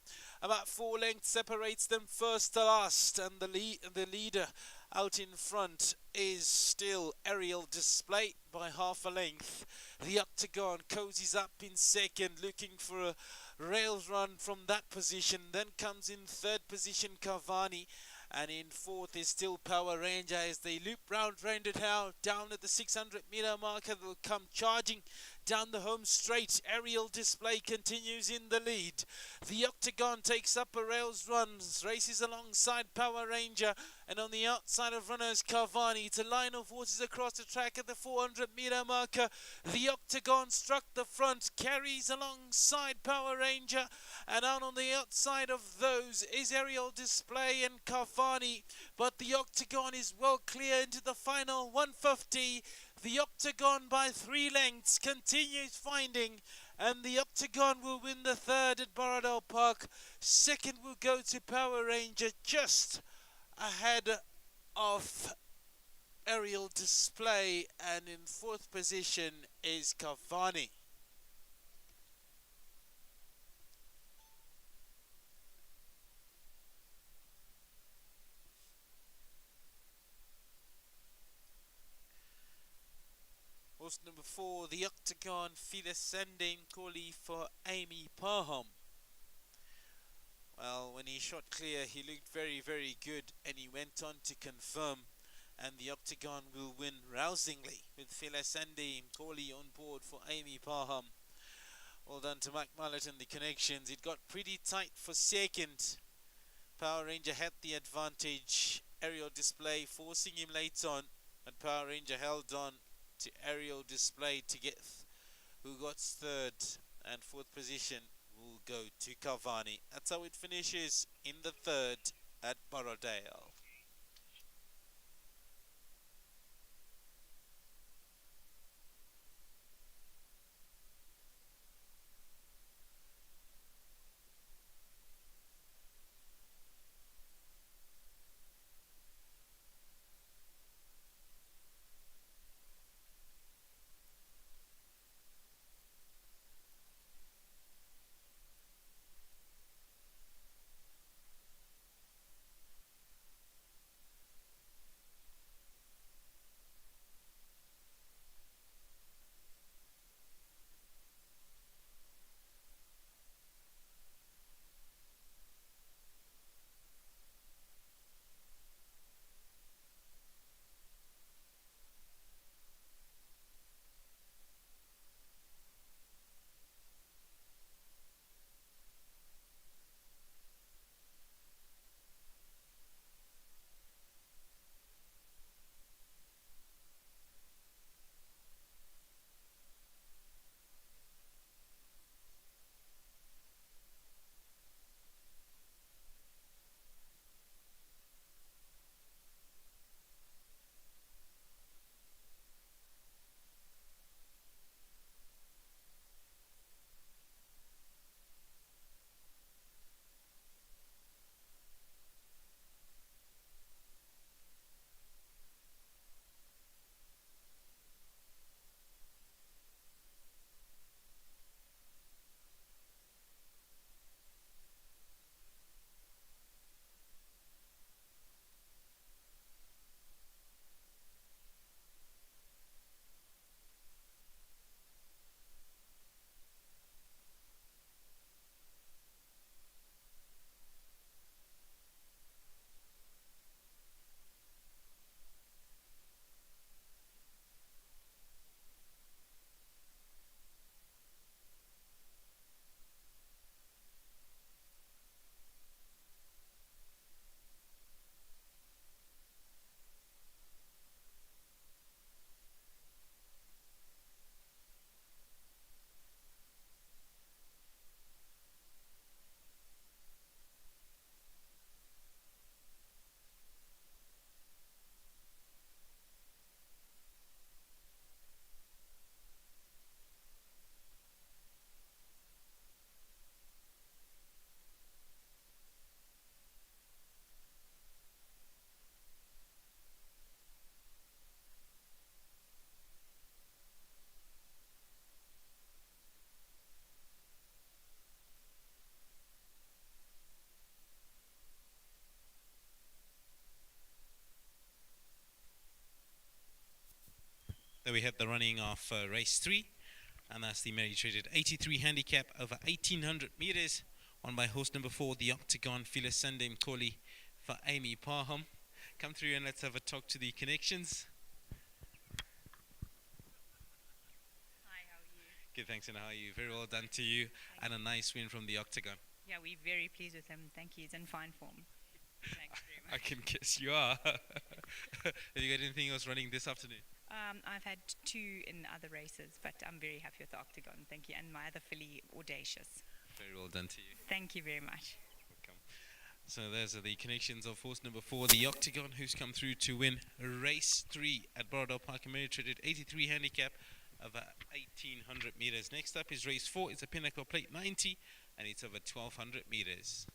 About 4 lengths separates them first to last, and the leader out in front is still Aerial Display by half a length. The Octagon cozies up in second, looking for a rails run from that position. Then comes in third position Cavani, and in fourth is still Power Ranger as they loop round it out down at the 600 meter marker. They'll come charging down the home straight. Aerial Display continues in the lead. The Octagon takes up a rails run, races alongside Power Ranger, and on the outside of runners Cavani. It's a line of horses across the track at the 400 meter marker. The Octagon struck the front, carries alongside Power Ranger, and out on the outside of those is Aerial Display and Cavani, but the Octagon is well clear into the final 150. The Octagon by 3 lengths continues finding, and the Octagon will win the third at Borrowdale Park. Second will go to Power Ranger, just ahead of Aerial Display, and in fourth position is Cavani. Horse number 4, the Octagon, Ascending, calling for Amy Parham. Well, when he shot clear, he looked very, very good, and he went on to confirm. And the Octagon will win rousingly with Ascending, Corley on board for Amy Parham. Well done to Mike Mullett and the connections. It got pretty tight for second. Power Ranger had the advantage. Aerial Display forcing him late on, and Power Ranger held on to Aerial Display to get who got third, and fourth position will go to Cavani. That's how it finishes in the third at Borrowdale. Then we had the running of race 3, and that's the Mary Traded 83 handicap over 1800 meters, won by horse number 4, the Octagon Filisende Mkoli for Amy Parham. Come through and let's have a talk to the connections. Hi, how are you? Good, thanks, and how are you? Very well done to you, and a nice win from the Octagon. Yeah, we're very pleased with him. Thank you. He's in fine form. Thanks very I much. can guess you are. Have you got anything else running this afternoon? I've had 2 in other races, but I'm very happy with the Octagon. Thank you. And my other filly, Audacious. Very well done to you. Thank you very much. Welcome. So those are the connections of horse number 4, the Octagon, who's come through to win race 3 at Borrowdale Park. Mary Traded 83 handicap over 1800 meters. Next up is race 4. It's a Pinnacle Plate 90, and it's over 1200 meters.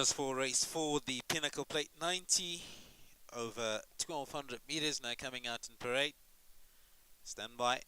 us for race 4, the Pinnacle Plate 90, over 1200 meters, now coming out in parade. Stand by.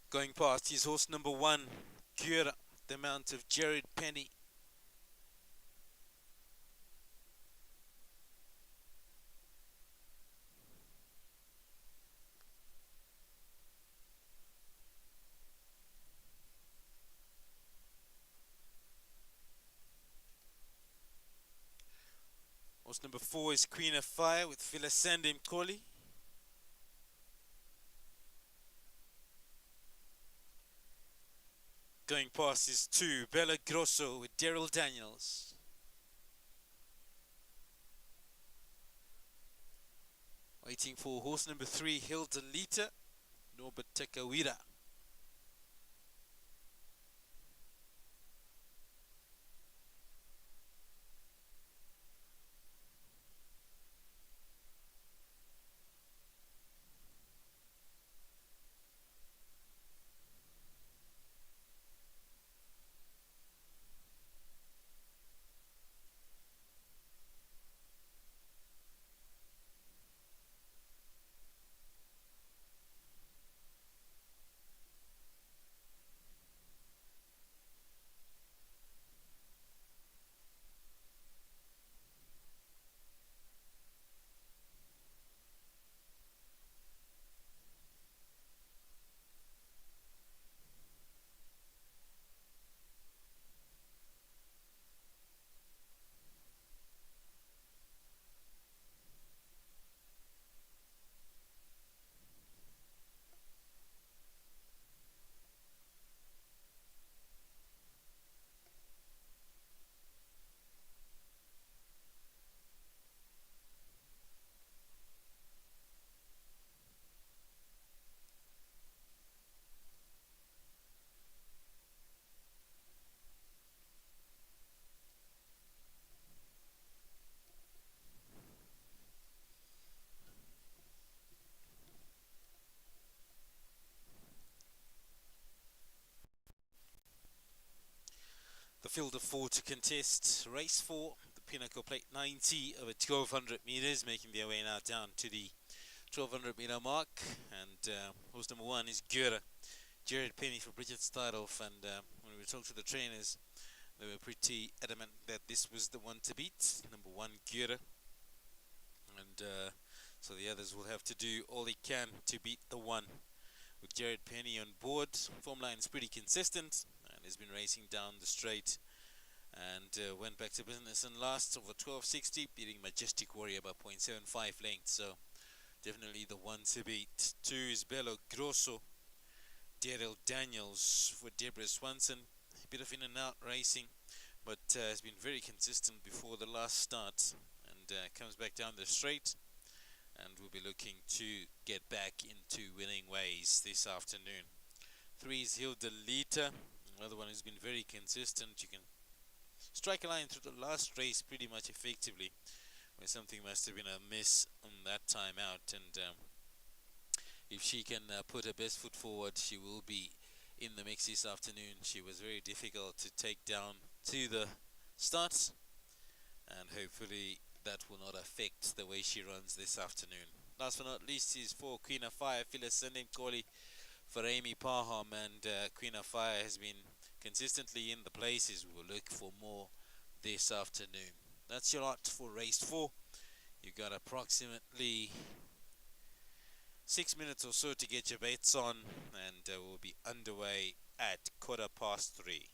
Going past is horse number 1, Gura, the mount of Jared Penny. Horse number 4 is Queen of Fire with Philisende Mkoli. Going past is 2, Bella Grosso with Daryl Daniels. Waiting for horse number 3, Hilda Lita, Norbert Tekawira. The field of 4 to contest race 4, the Pinnacle Plate 90 over 1200 meters, making their way now down to the 1200 meter mark. And horse number 1 is Gura, Jared Penny for Bridget Stidolf. And when we talked to the trainers, they were pretty adamant that this was the one to beat, number 1 Gura. And so the others will have to do all they can to beat the one. With Jared Penny on board, form line is pretty consistent and has been racing down the straight, and went back to business and last over 1260, beating Majestic Warrior by 0.75 lengths. So definitely the one to beat. 2 is Bello Grosso, Daryl Daniels for Deborah Swanson. A bit of in and out racing, but has been very consistent before the last start, and comes back down the straight, and we'll be looking to get back into winning ways this afternoon. 3 is Hilda Lita, another one who's been very consistent. You can strike a line through the last race pretty much effectively, where something must have been a miss on that time out, and if she can put her best foot forward, she will be in the mix this afternoon. She was very difficult to take down to the start, and hopefully that will not affect the way she runs this afternoon. Last but not least is for Queen of Fire, Philisende Mkoli for Amy Parham, and Queen of Fire has been consistently in the places. We will look for more this afternoon. That's your lot for race 4. You got approximately 6 minutes or so to get your bets on, and we'll be underway at 3:15.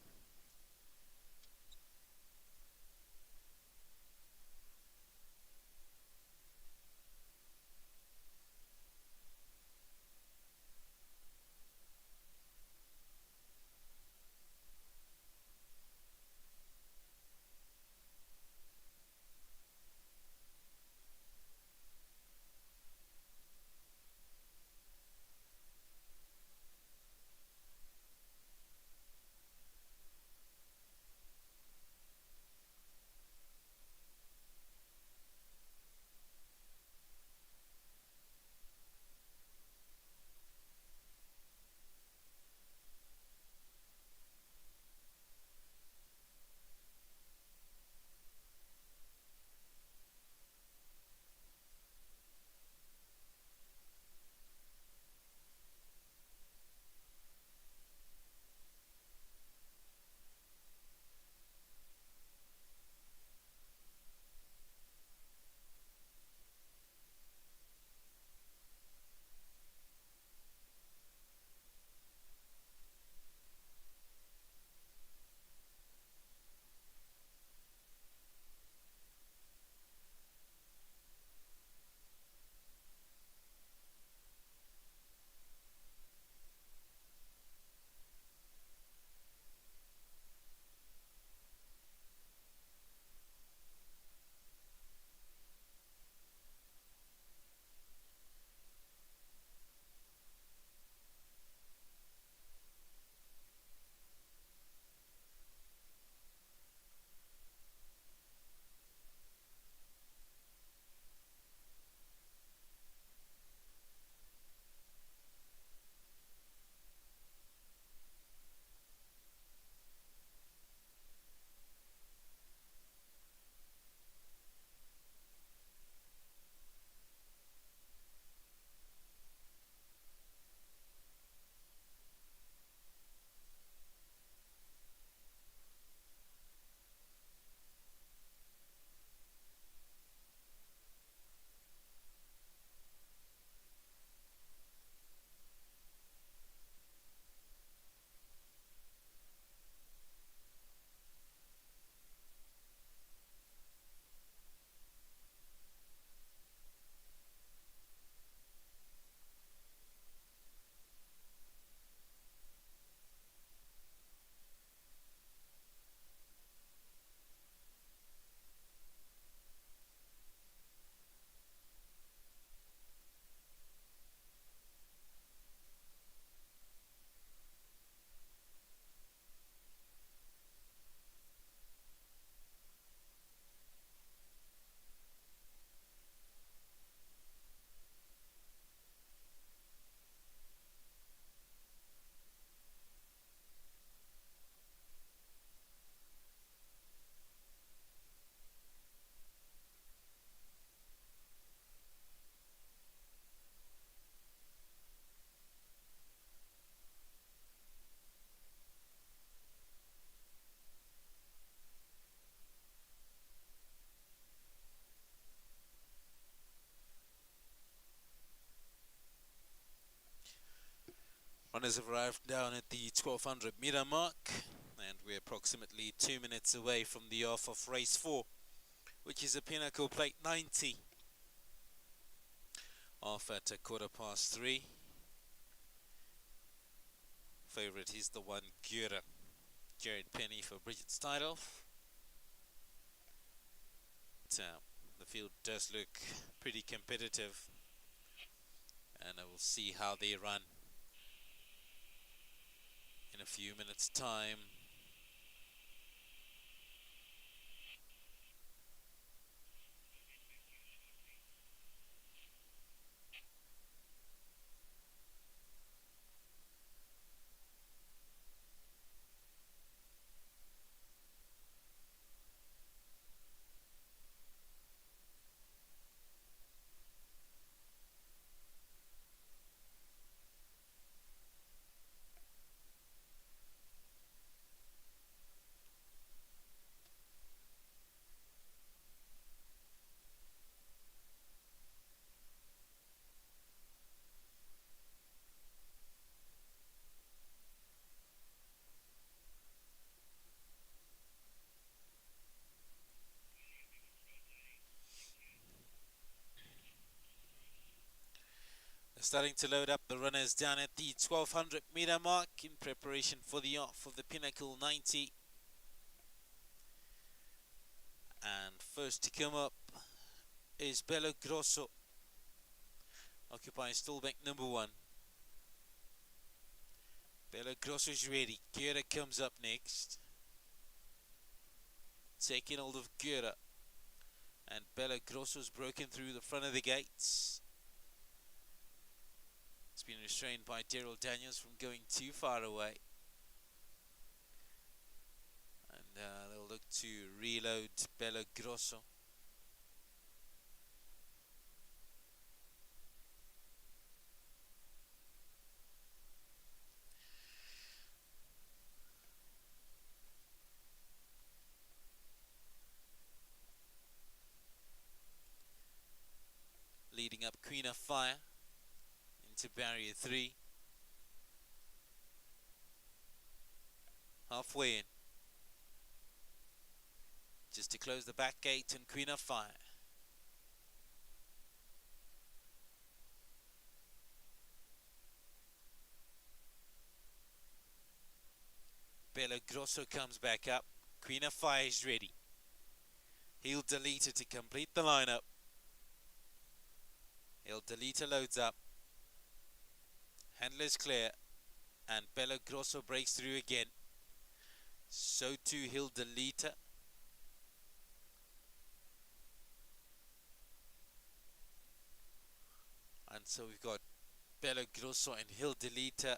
Runners have arrived down at the 1200 meter mark, and we're approximately 2 minutes away from the off of race 4, which is a Pinnacle Plate 90, off at 3:15. Favorite is the one Gura. Jared Penny for Bridget's title. The field does look pretty competitive, and I will see how they run in a few minutes' time. They're starting to load up the runners down at the 1200 meter mark in preparation for the off of the Pinnacle 90. And first to come up is Bello Grosso, occupying stallbank number 1. Bello Grosso is ready. Gura comes up next. Taking hold of Gura. And Bello Grosso's broken through the front of the gates. It's been restrained by Daryl Daniels from going too far away. And they'll look to reload Bello Grosso. Leading up Queen of Fire into barrier 3. Halfway in. Just to close the back gate and Queen of Fire. Bello Grosso comes back up. Queen of Fire is ready. He'll delete it to complete the lineup. He'll delete it, loads up. Handler's clear. And Bello Grosso breaks through again. So too Hill Delita. And so we've got Bello Grosso and Hill Delita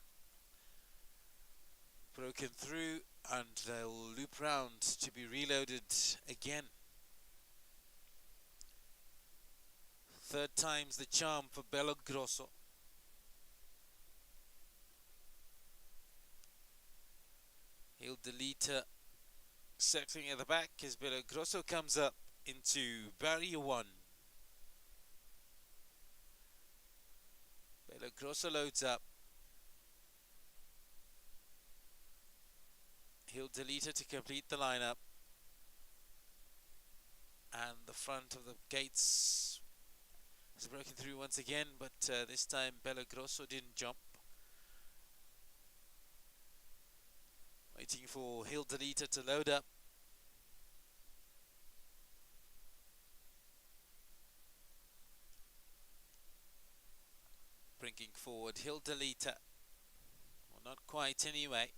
broken through, and they'll loop round to be reloaded again. Third time's the charm for Bello Grosso. Hill Delita circling at the back as Bello Grosso comes up into barrier 1. Bello Grosso loads up. Hill Delita to complete the lineup. And the front of the gates is broken through once again, but this time Bello Grosso didn't jump. Waiting for Hill Delita to load up. Bringing forward Hill Delita. Well, not quite anyway.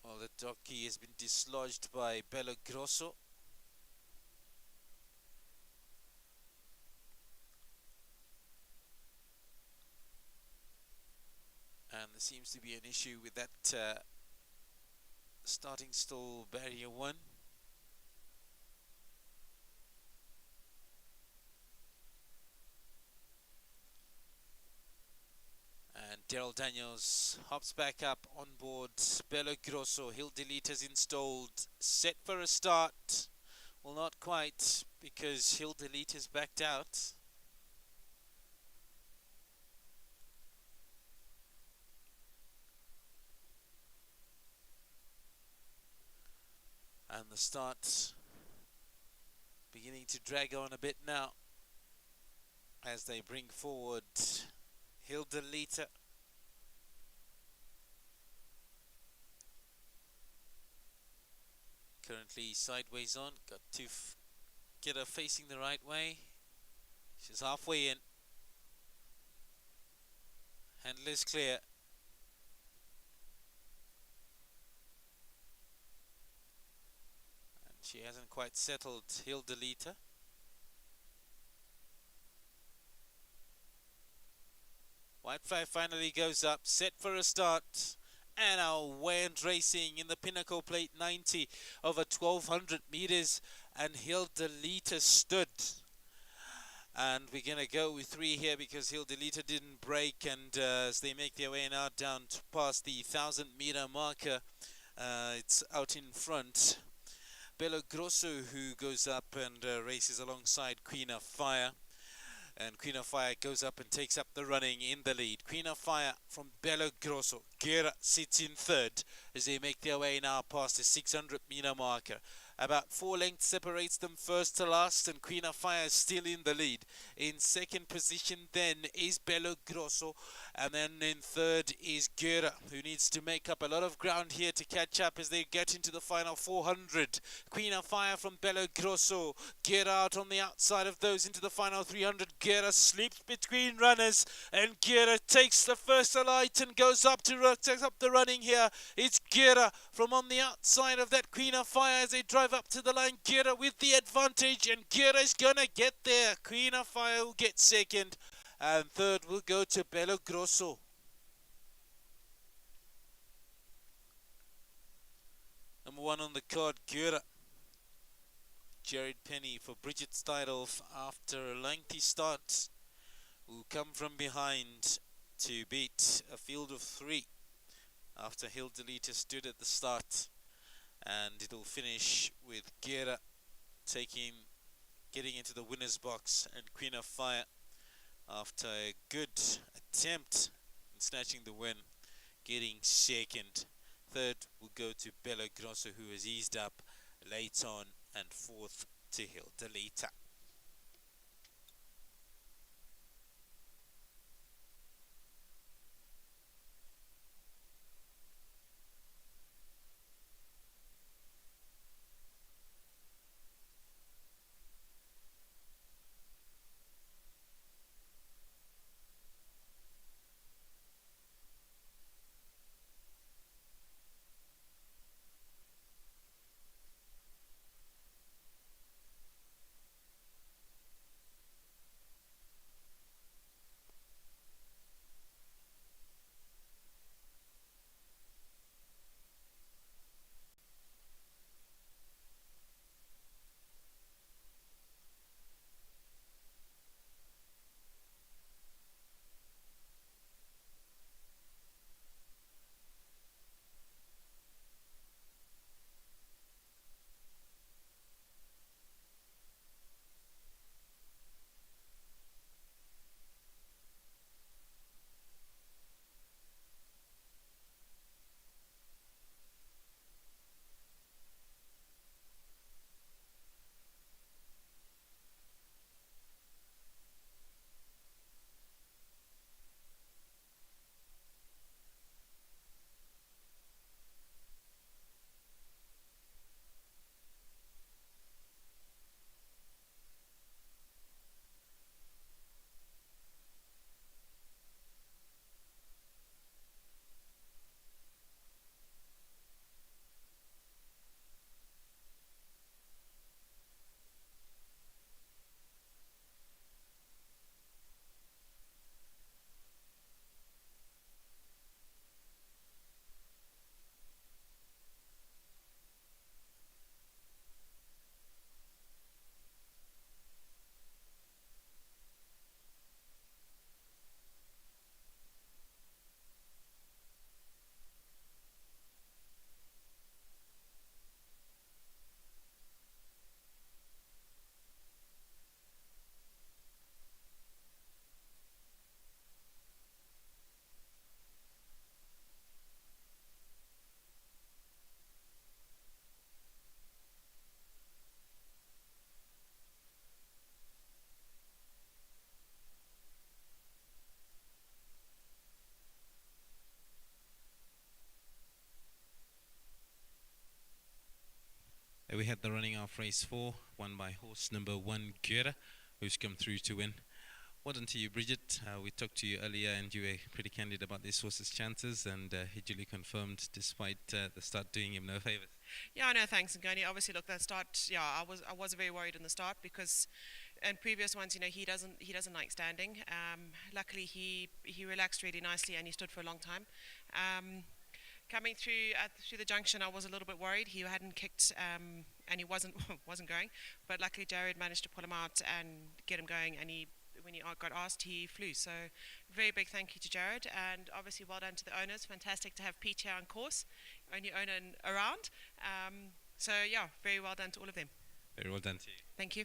Well, the jockey has been dislodged by Bello Grosso. And there seems to be an issue with that starting stall barrier 1. And Daryl Daniels hops back up on board. Bello Grosso, Hildelitas installed, set for a start. Well, not quite, because Hildelitas backed out. And the start beginning to drag on a bit now as they bring forward Hildelita. Currently sideways on, got to get her facing the right way. She's halfway in. Handle is clear. And she hasn't quite settled Hildelita. White flag finally goes up, set for a start. And away and racing in the Pinnacle Plate 90 over 1200 meters. And Hildelita stood. And we're going to go with 3 here because Hildelita didn't break. And as they make their way now down past the 1000 meter marker, it's out in front. Bello Grosso, who goes up and races alongside Queen of Fire. And Queen of Fire goes up and takes up the running in the lead. Queen of Fire from Bello Grosso. Guerra sits in third as they make their way now past the 600 meter marker. About 4 lengths separates them first to last, and Queen of Fire is still in the lead. In second position then is Bello Grosso, and then in third is Guerra, who needs to make up a lot of ground here to catch up as they get into the final 400. Queen of Fire from Bello Grosso, Guerra out on the outside of those into the final 300. Guerra sleeps between runners, and Guerra takes the first alight and goes up to takes up the running here. It's Guerra from on the outside of that Queen of Fire as they drive up to the line. Guerra with the advantage, and Guerra is gonna get there. Queen of Fire will get second, and third will go to Bello Grosso. Number 1 on the card, Guerra. Jared Penny for Bridget Steidolf after a lengthy start will come from behind to beat a field of 3 after Hildelita stood at the start, and it'll finish with Guerra getting into the winner's box, and Queen of Fire, after a good attempt in snatching the win, getting second. Third will go to Bello Grosso, who has eased up late on, and fourth to Hildelita. We had the running off race 4, won by horse number 1, Gera, who's come through to win. Well done to you, Bridget. We talked to you earlier and you were pretty candid about this horse's chances, and he duly confirmed despite the start doing him no favours. Yeah, no, thanks, Ngoni. Obviously, look, the start. Yeah, I was very worried in the start because, in previous ones, he doesn't like standing. Luckily, he relaxed really nicely and he stood for a long time. Coming through the junction, I was a little bit worried. He hadn't kicked, and he wasn't wasn't going. But luckily, Jared managed to pull him out and get him going. And when he got asked, he flew. So, very big thank you to Jared, and obviously well done to the owners. Fantastic to have Peach here on course, only owner around. So yeah, very well done to all of them. Very well done to you. Thank you.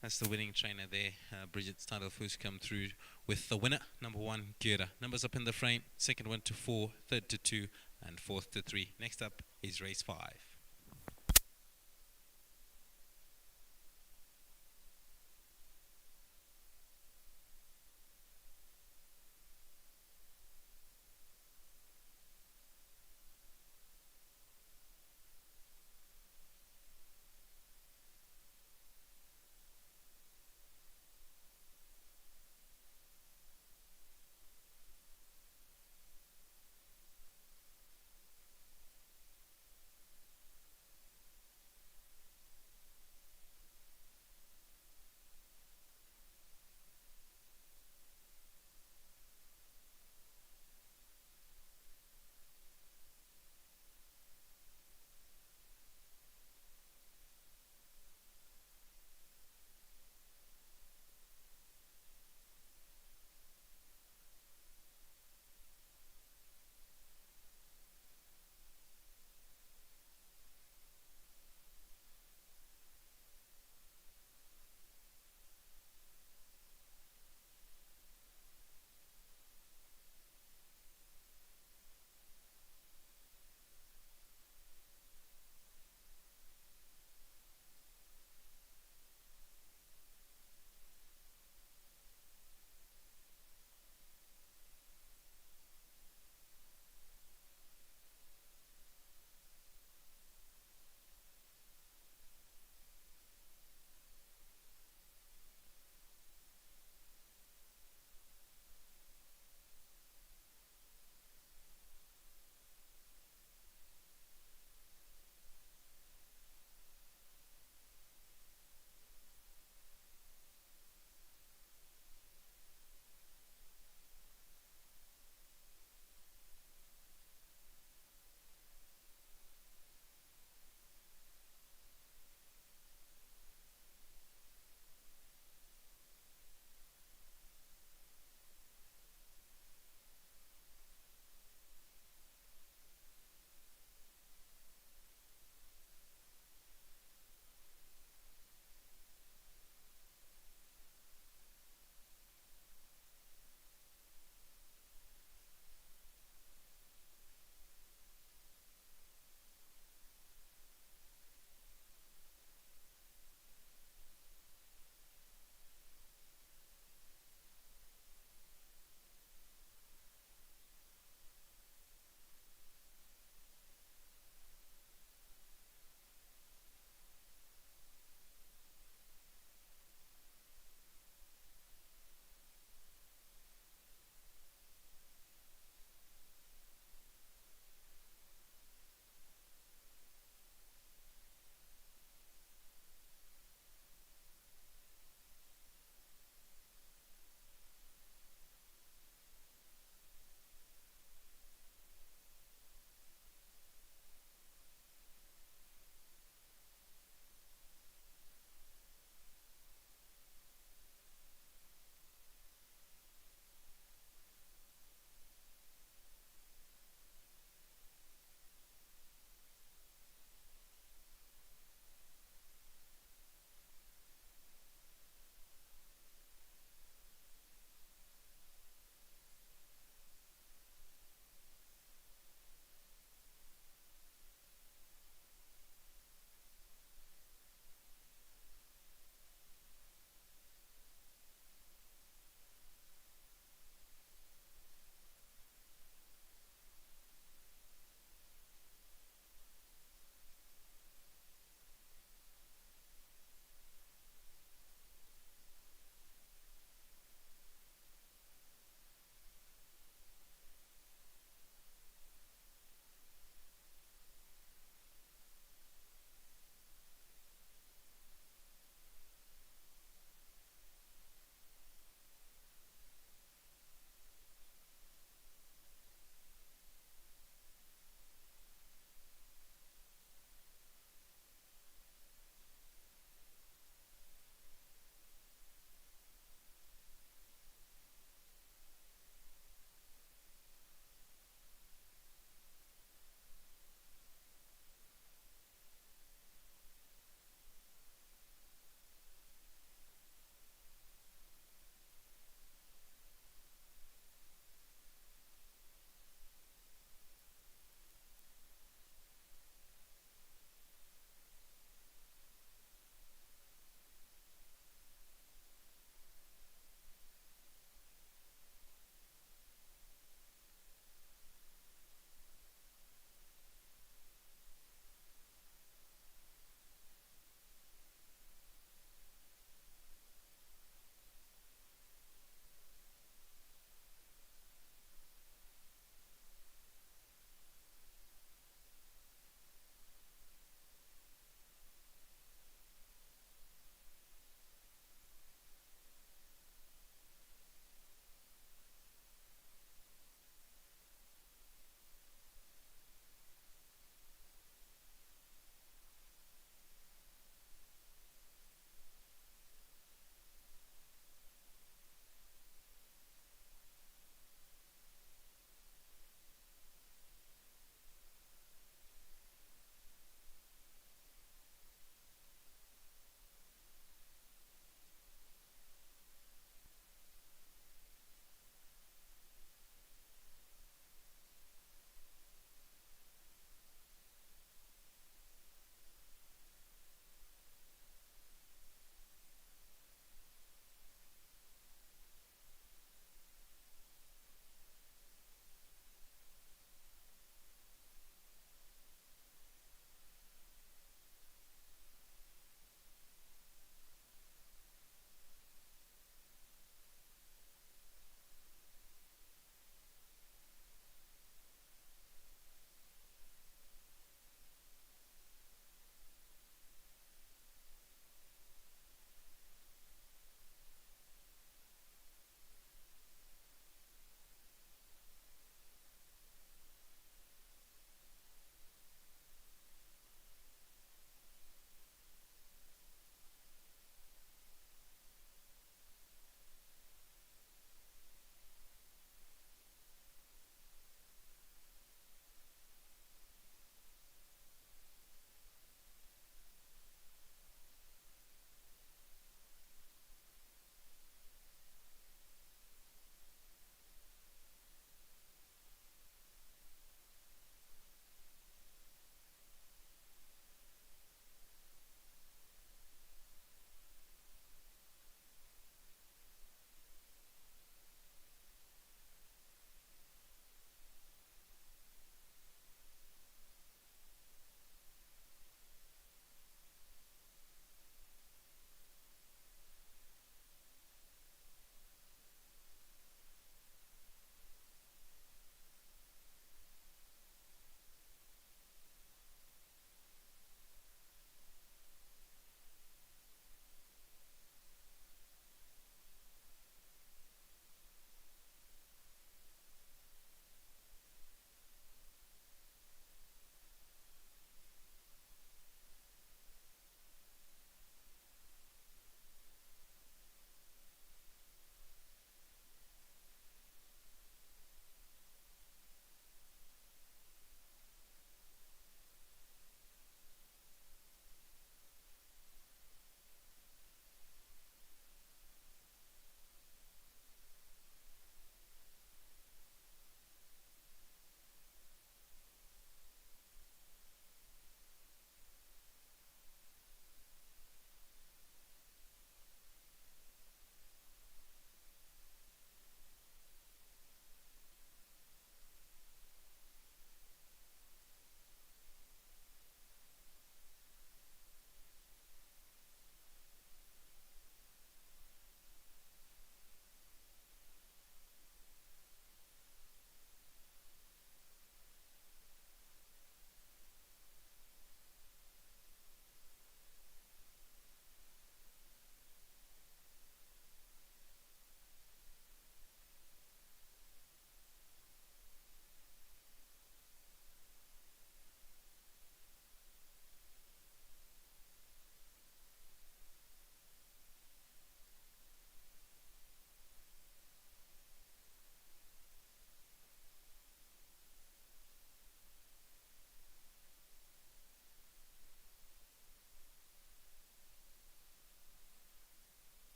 That's the winning trainer there, Bridget Stadolf, who's come through with the winner, number 1, Gera. Numbers up in the frame, second 1 to 4, third to 2, and fourth to 3. Next up is race 5.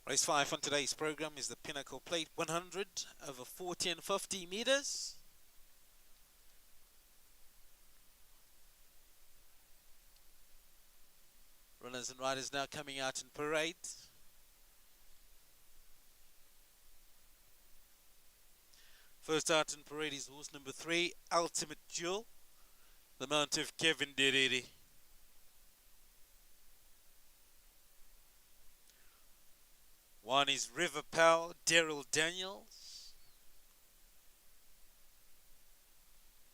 Race 5 on today's program is the Pinnacle Plate 100 over 40 and 50 meters. Runners and riders now coming out in parade. First out in parade is horse number 3, Ultimate Jewel, the mount of Kevin Derere. One is River Power, Daryl Daniels.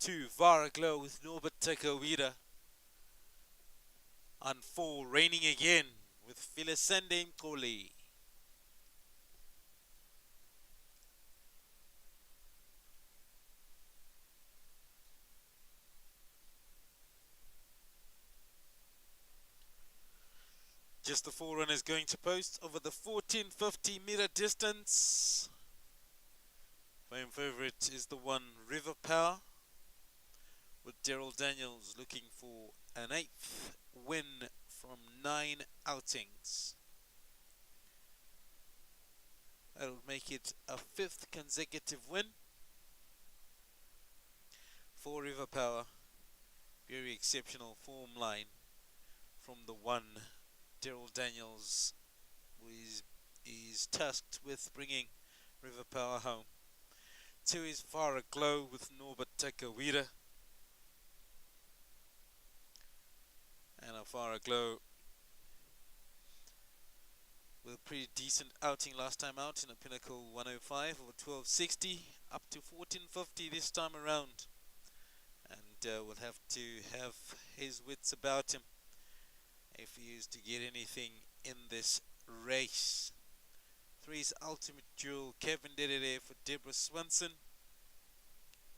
2, Vara Glow with Norbert Takawira. On 4, Raining Again with Filisende Nkoli. Just the 4 runners going to post over the 1450 meter distance. Fame favorite is the 1 River Power, with Daryl Daniels looking for an 8th win from 9 outings. That'll make it a 5th consecutive win for River Power. Very exceptional form line from the 1 Daryl Daniels, who is tasked with bringing River Power home. 2 is Vara Glow with Norbert Takawira. And a Vara Glow with a pretty decent outing last time out in a Pinnacle 105 over 1260, up to 1450 this time around. And will have to have his wits about him if he is to get anything in this race. 3 is Ultimate Jewel, Kevin Derere for Deborah Swanson.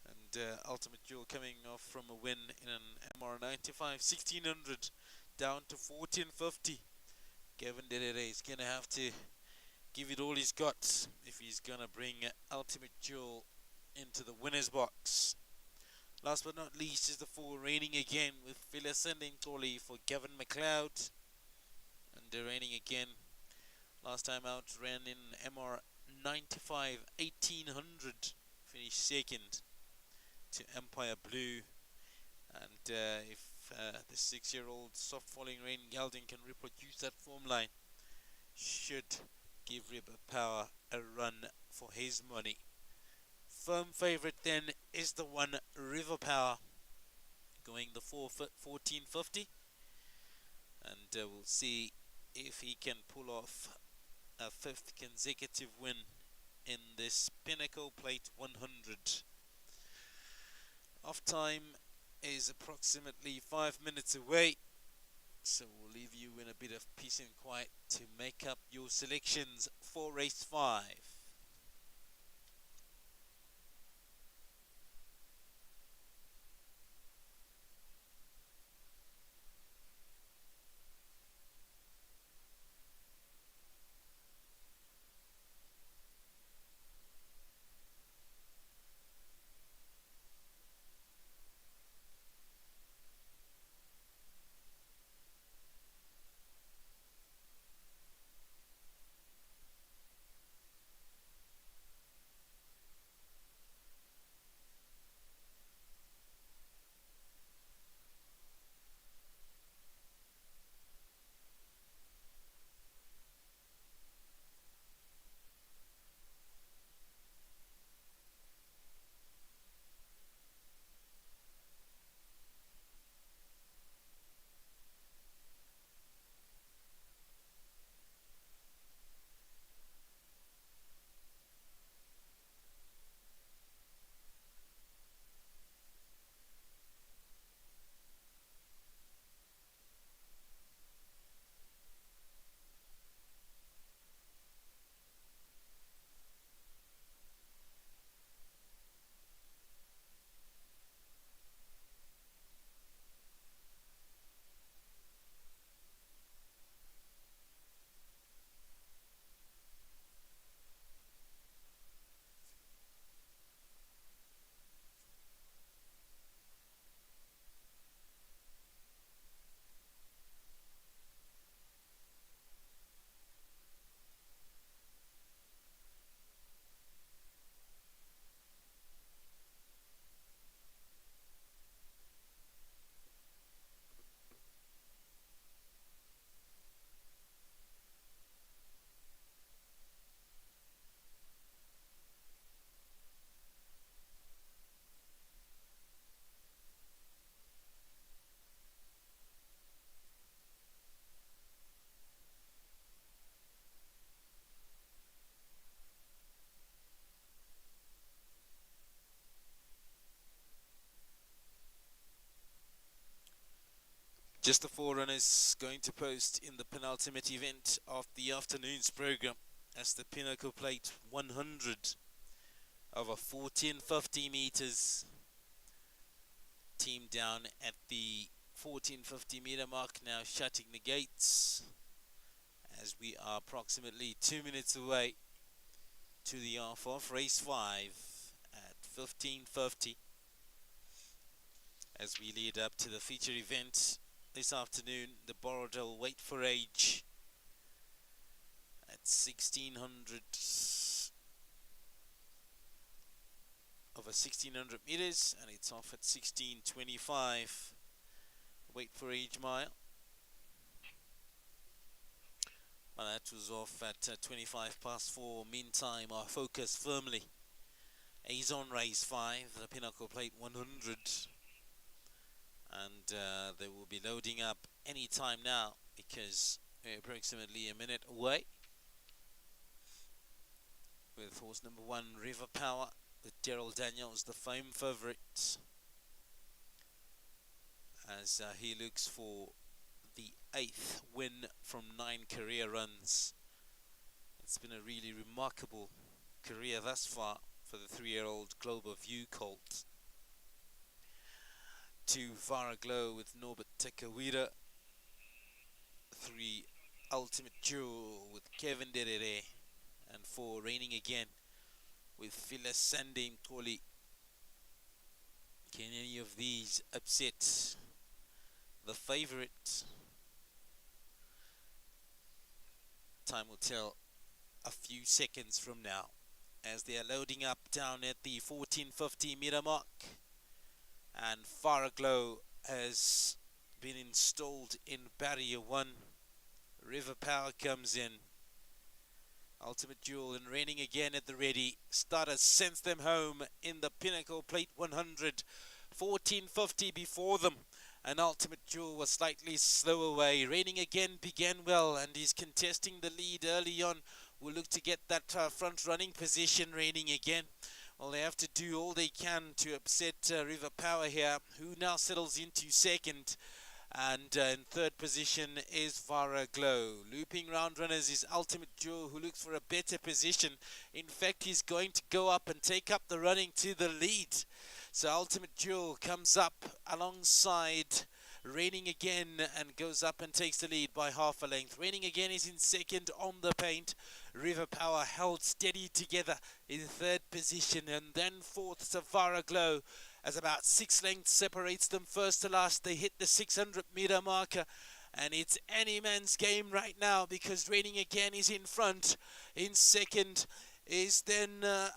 And Ultimate Jewel coming off from a win in an MR95 1600 down to 1450. Kevin Derere is going to have to give it all he's got if he's going to bring Ultimate Jewel into the winner's box. Last but not least is the 4 Raining Again with Filisende Nkoli for Gavin McLeod. And Raining Again last time out ran in MR95 1800, finished second to Empire Blue. And if the 6-year-old soft falling rain gelding can reproduce that form line, should give River Power a run for his money. Firm favourite then is the 1 River Power, going the 1450, and we'll see if he can pull off a 5th consecutive win in this Pinnacle Plate 100. Off time is approximately 5 minutes away, so we'll leave you in a bit of peace and quiet to make up your selections for race 5. Just the four runners going to post in the penultimate event of the afternoon's program as the Pinnacle Plate 100 over 1450 meters. Team down at the 1450 meter mark now, shutting the gates as we are approximately 2 minutes away to the half-off. Race 5 at 1550 as we lead up to the feature event this afternoon, the Borrowdale Wait for Age at 1600 over 1600 meters, and it's off at 1625. Wait for Age mile. Well, that was off at 25 past 4. Meantime, our focus firmly is on race 5, the Pinnacle Plate 100. And they will be loading up any time now because we're approximately a minute away. With horse number 1, River Power, with Daryl Daniels, the fame favourite, as he looks for the 8th win from 9 career runs. It's been a really remarkable career thus far for the 3-year-old Global View colt. 2, Vara Glow with Norbert Tekawira. 3, Ultimate Jewel with Kevin Derere. And 4, Raining Again with Phyllis Sande Mtoli. Can any of these upset the favourite? Time will tell a few seconds from now as they are loading up down at the 1450 meter mark, and Faraglow has been installed in barrier 1. River Power comes in. Ultimate Jewel and Raining Again at the ready. Starters sends them home in the Pinnacle Plate 100. 1450 before them, and Ultimate Jewel was slightly slow away. Raining Again began well and is contesting the lead early on. Will look to get that front running position. Raining Again, well, they have to do all they can to upset River Power here, who now settles into second. And in third position is Vara Glow. Looping round runners is Ultimate Jewel, who looks for a better position. In fact, he's going to go up and take up the running to the lead. So Ultimate Jewel comes up alongside Raining Again and goes up and takes the lead by half a length. Raining Again is in second on the paint. River Power held steady together in third position, and then fourth Savara Glow, as about 6 lengths separates them first to last. They hit the 600 meter marker, and it's any man's game right now because Raining Again is in front. In second is then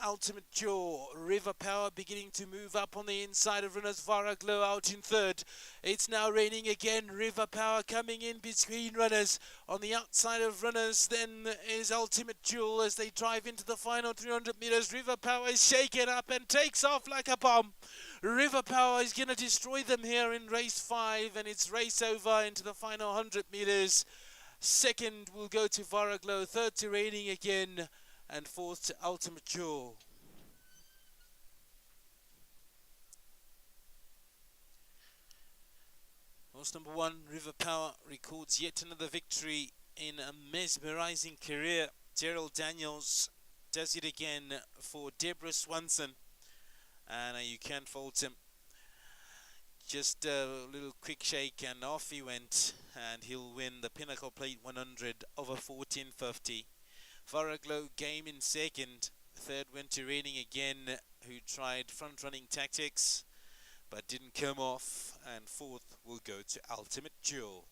Ultimate Jaw. River Power beginning to move up on the inside of runners. Vara Glow out in third. It's now Raining Again. River Power coming in between runners. On the outside of runners then is Ultimate Jewel as they drive into the final 300 meters. River Power is shaken up and takes off like a bomb. River Power is going to destroy them here in race 5, and it's race over into the final 100 meters. Second will go to Vara Glow, third to Raining Again, and fourth to Ultimate Jewel. Horse number 1, River Power, records yet another victory in a mesmerizing career. Gerald Daniels does it again for Deborah Swanson, and you can't fault him. Just a little quick shake and off he went, and he'll win the Pinnacle Plate 100 over 1450. Faraglow game in second. Third went to Raining Again, who tried front running tactics but didn't come off, and fourth will go to Ultimate Jewel.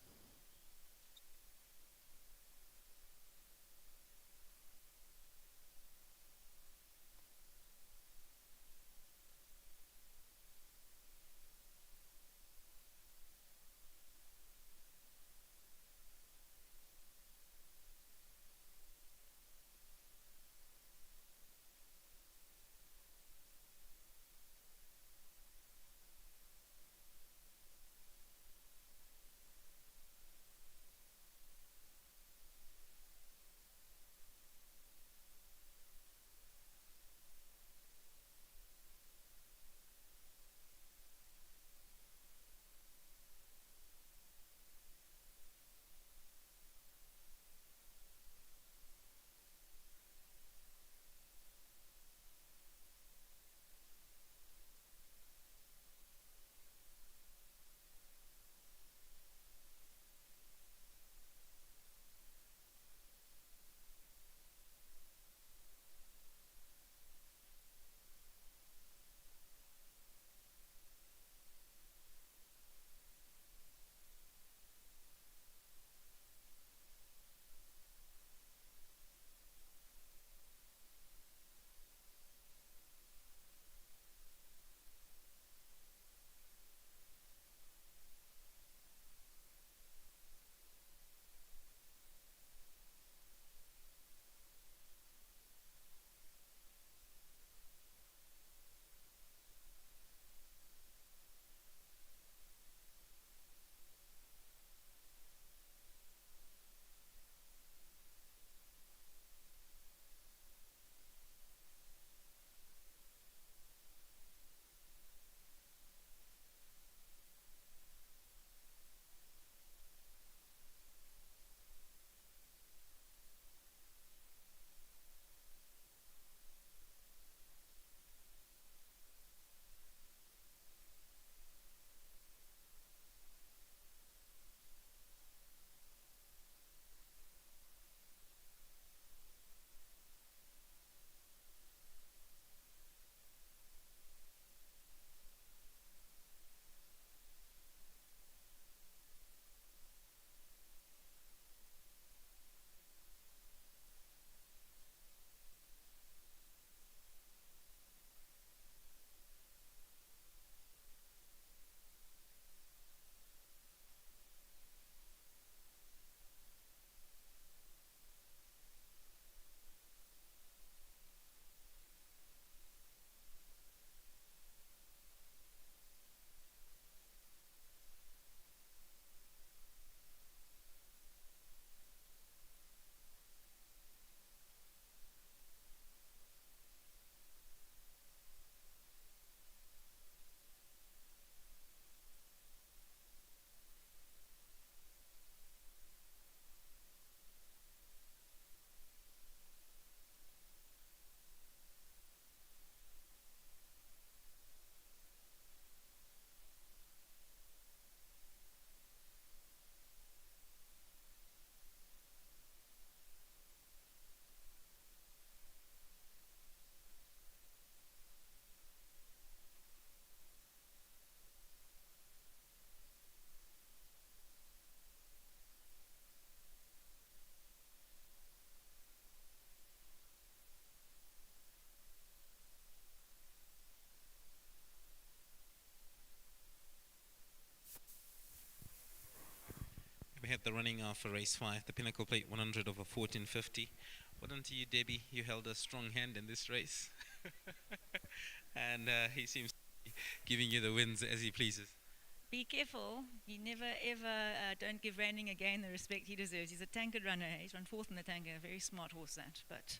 had the running of race 5, the Pinnacle Plate 100 over 1450. Well done to you, Debbie. You held a strong hand in this race. And he seems to be giving you the wins as he pleases. Be careful. You never ever don't give Raining again the respect he deserves. He's a tankard runner. He's run fourth in the tanker. A very smart horse, that. But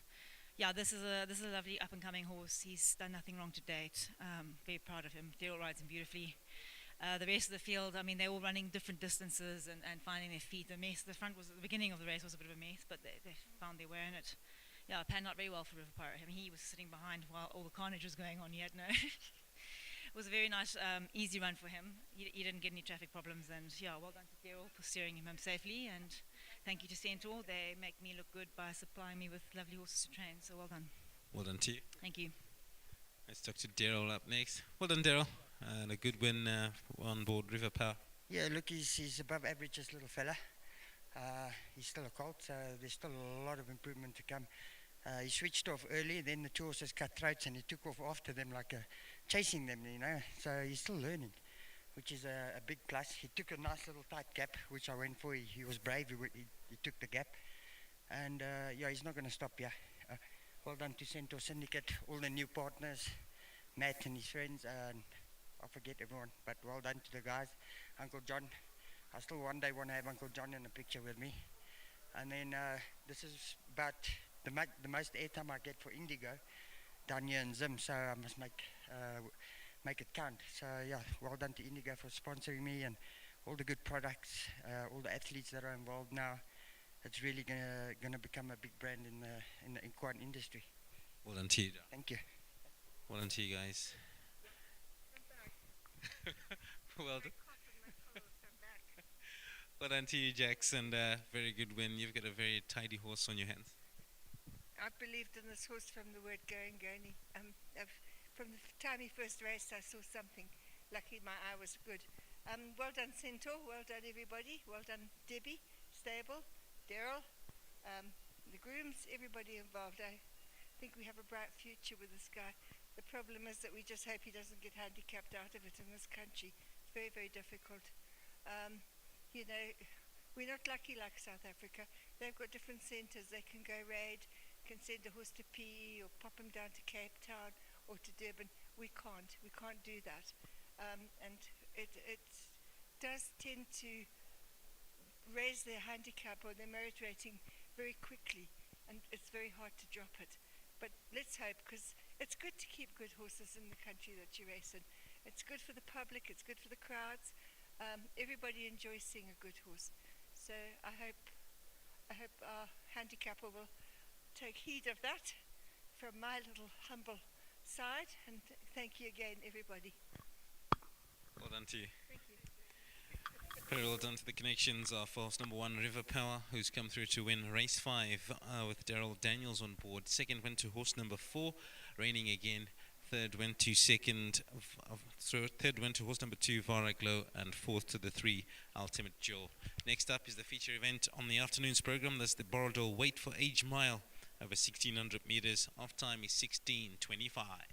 yeah, this is a lovely up and coming horse. He's done nothing wrong to date. Very proud of him. Daryl rides him beautifully. The rest of the field, I mean, they're all running different distances and finding their feet. The front was, the beginning of the race was a bit of a mess, but they found their way in it. Yeah, it panned out very well for River Pirate. I mean, he was sitting behind while all the carnage was going on. He had no. It was a very nice, easy run for him. He didn't get any traffic problems, and yeah, well done to Daryl for steering him home safely. And thank you to Centaur. They make me look good by supplying me with lovely horses to train. So well done. Well done to you. Thank you. Let's talk to Daryl up next. Well done, Daryl. And a good win on board River Power. Yeah, look, he's above average, this little fella. He's still a colt, so there's still a lot of improvement to come. He switched off early, then the two horses cut throats, and he took off after them like chasing them, you know. So he's still learning, which is a big plus. He took a nice little tight gap, which I went for. He was brave. He took the gap, and yeah, he's not going to stop here. Well done to Centaur Syndicate, all the new partners, Matt and his friends, and I forget everyone, but well done to the guys. Uncle John, I still one day want to have Uncle John in a picture with me. And then this is about the most airtime I get for Indigo down here in Zim, so I must make it count. So yeah, well done to Indigo for sponsoring me and all the good products, all the athletes that are involved now. It's really gonna become a big brand in the equine industry. Well done to you. Thank you. Well done to you guys. Well done. Well done to you, Jax, and very good win. You've got a very tidy horse on your hands. I believed in this horse from the word go and gony. From the time he first raced, I saw something. Lucky my eye was good. Well done, Centaur. Well done, everybody. Well done, Debbie, Stable, Daryl, the grooms, everybody involved. I think we have a bright future with this guy. The problem is that we just hope he doesn't get handicapped out of it in this country. It's very, very difficult. You know, we're not lucky like South Africa. They've got different centres. They can go raid, can send a horse to PE or pop him down to Cape Town or to Durban. We can't. We can't do that. And it does tend to raise their handicap or their merit rating very quickly, and it's very hard to drop it. But let's hope, because it's good to keep good horses in the country that you race in. It's good for the public, it's good for the crowds. Everybody enjoys seeing a good horse. So I hope our handicapper will take heed of that from my little humble side. And thank you again, everybody. Well done to you. Thank you. Very well done to the connections of horse number 1, River Power, who's come through to win race 5 with Daryl Daniels on board. Second went to horse number 4, Raining again. Third went to third went to horse number 2, Vara Glow, and fourth to the 3, Ultimate Jewel. Next up is the feature event on the afternoon's program. That's the Borrowdale Wait for Age Mile over 1600 meters. Off time is 16:25.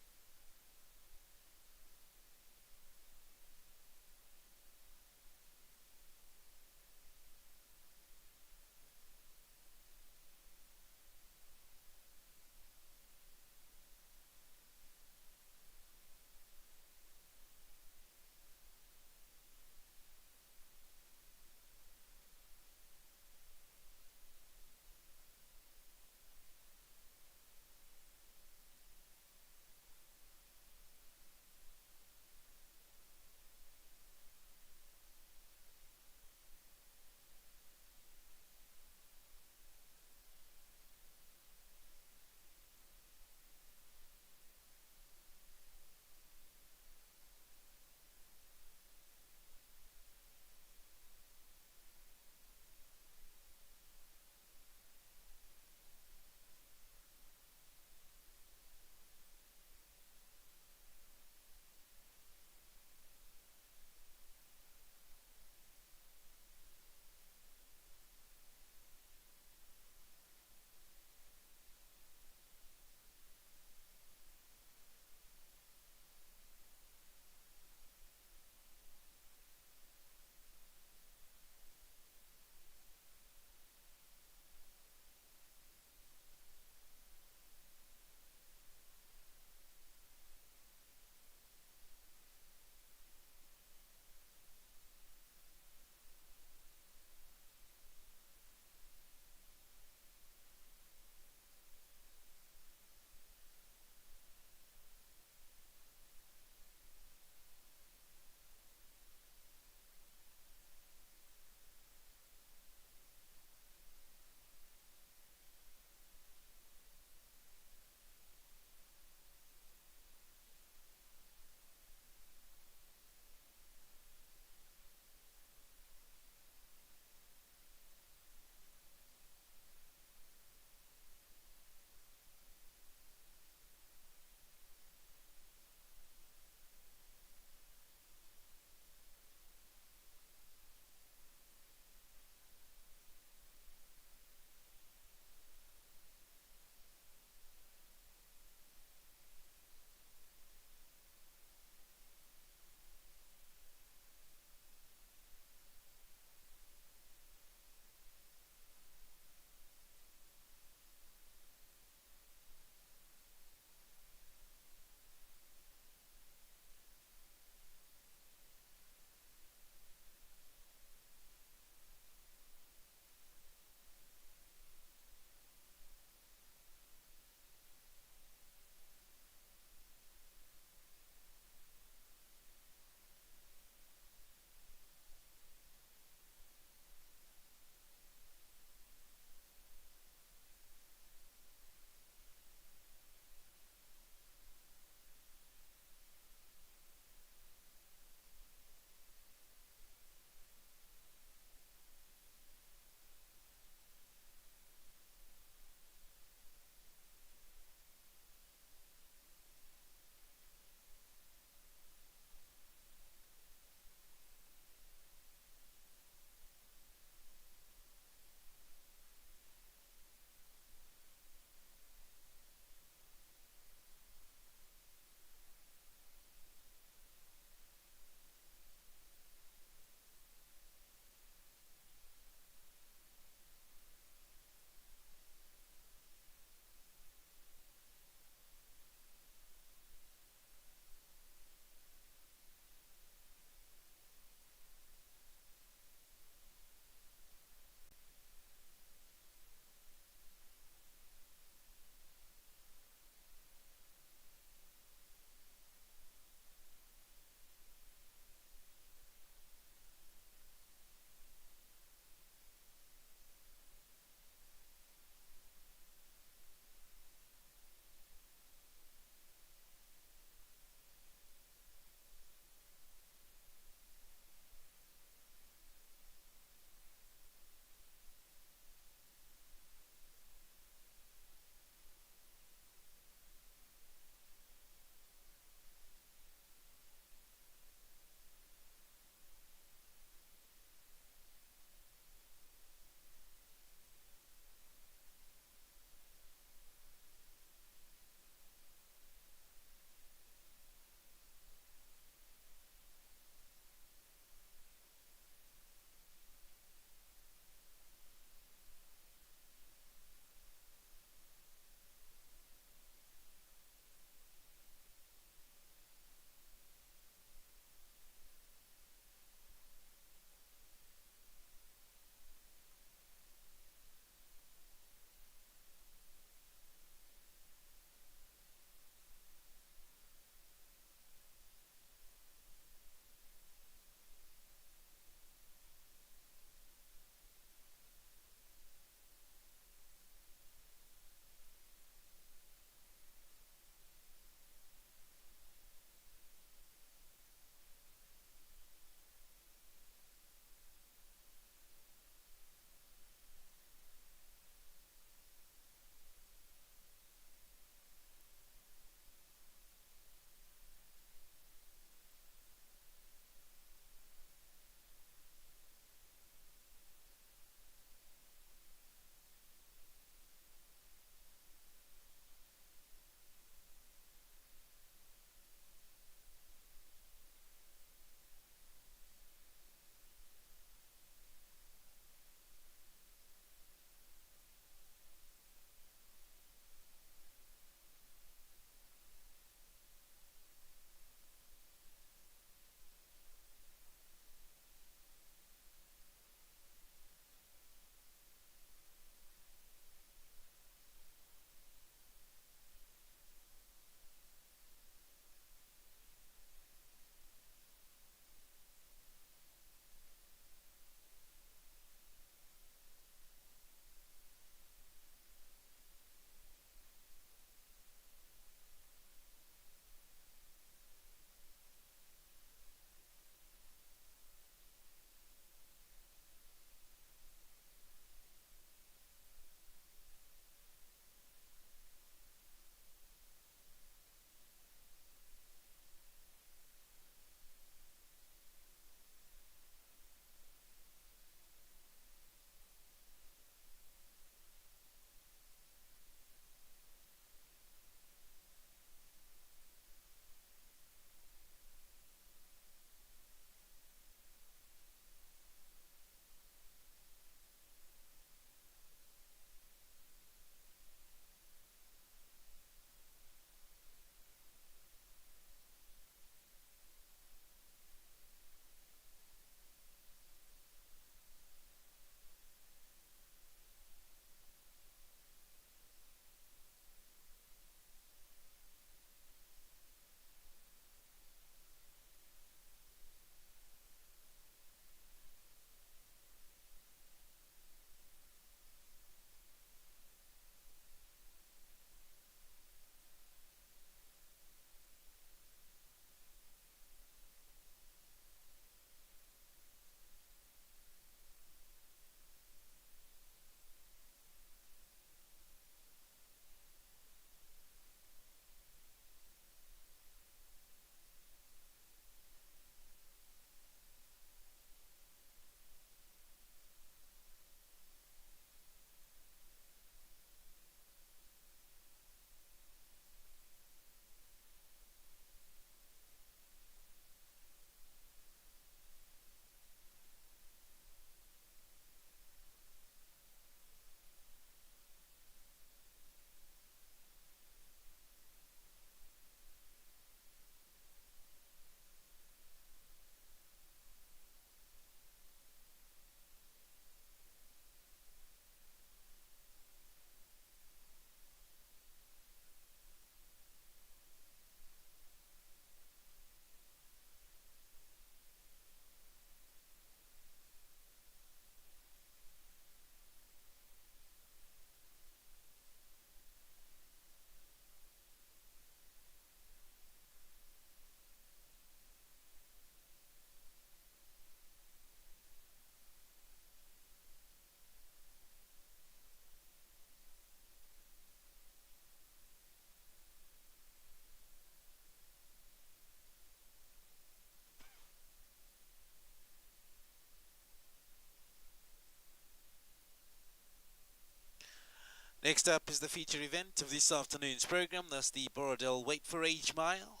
Next up is the feature event of this afternoon's program. That's the Borrowdale Wait for Age Mile.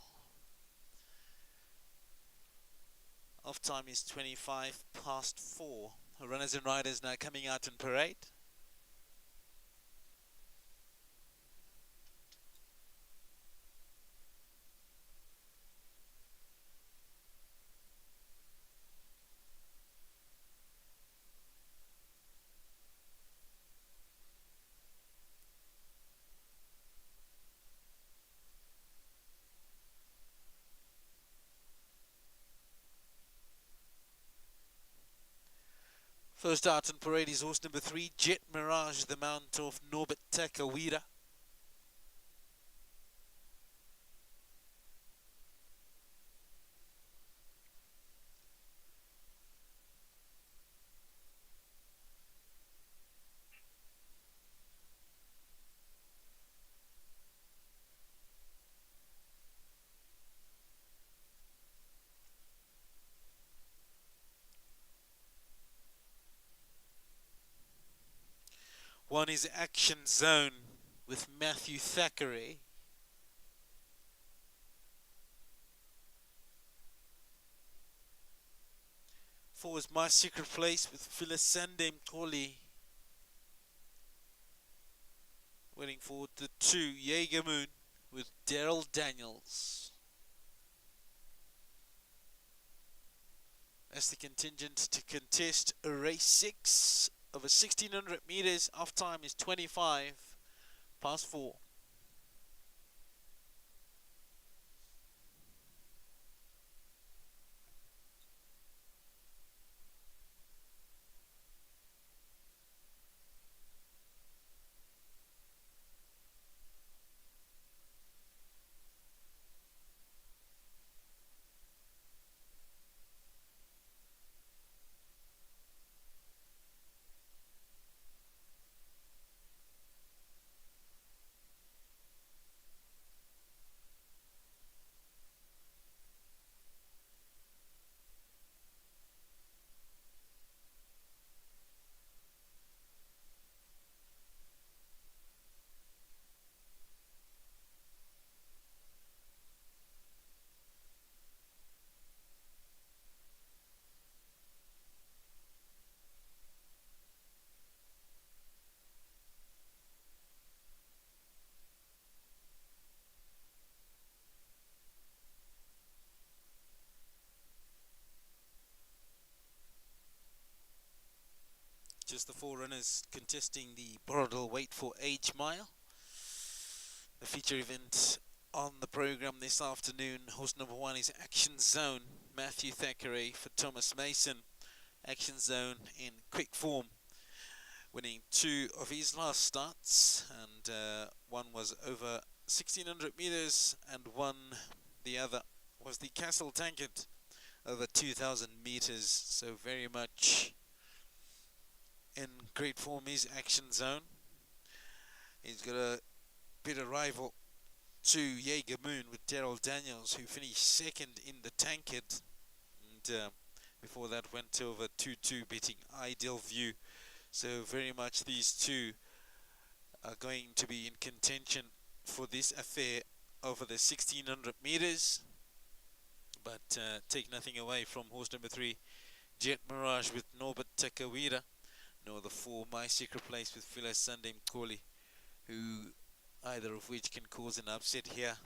Off time is 4:25. Runners and riders now coming out in parade. First out in parade is horse number 3, Jet Mirage, the mount of Norbert Takawira. One is Action Zone with Matthew Thackeray. Four is My Secret Place with Phyllis Sandem Mkoli. Waiting for the 2, Jaeger Moon with Daryl Daniels. As the contingent to contest a race 6 over 1600 meters. Off time is 4:25. Just the 4 runners contesting the Borrowdale Wait for Age Mile. The feature event on the program this afternoon. Horse number 1 is Action Zone, Matthew Thackeray for Thomas Mason. Action Zone in quick form, winning 2 of his last starts, and one was over 1600 meters, and the other was the Castle Tankard over 2000 meters. So very much in great form is Action Zone. He's got a bit of rival to Jaeger Moon with Daryl Daniels, who finished second in the Tankard, and before that went over 2-2, beating Ideal View. So very much these two are going to be in contention for this affair over the 1600 meters. But take nothing away from horse number 3, Jet Mirage with Norbert Takawira, nor the 4, My Secret Place with Phyllis Sandem Mkoli, who either of which can cause an upset here,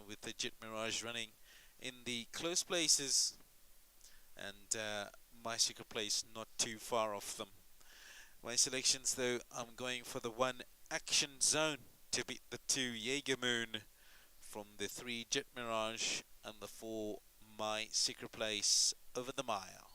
with the Jet Mirage running in the close places, and My Secret Place not too far off them. My selections, though, I'm going for the 1, Action Zone, to beat the 2, Jaeger Moon, from the 3, Jet Mirage, and the 4, My Secret Place over the mile.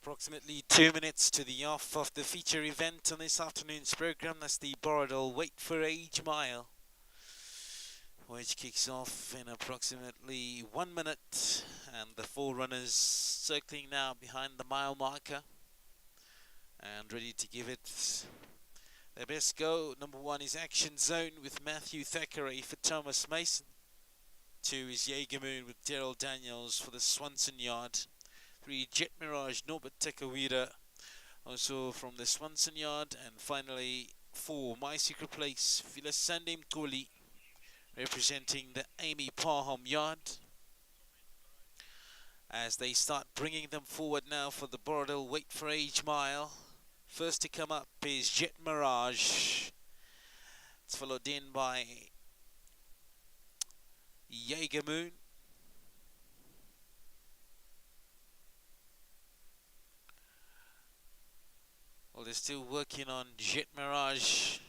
Approximately 2 minutes to the off of the feature event on this afternoon's program. That's the Borrowdale Wait for Age Mile, which kicks off in approximately 1 minute, and the 4 runners circling now behind the mile marker and ready to give it their best go. Number 1 is Action Zone with Matthew Thackeray for Thomas Mason. 2 is Jaeger Moon with Daryl Daniels for the Swanson Yard. 3, Jet Mirage, Norbert Tekawira, also from the Swanson Yard. And finally, 4, My Secret Place, Philosandim Koli, representing the Amy Parham Yard. As they start bringing them forward now for the Borrowdale Wait for Age Mile. First to come up is Jet Mirage. It's followed in by Jaeger Moon. Well, they're still working on Jet Mirage.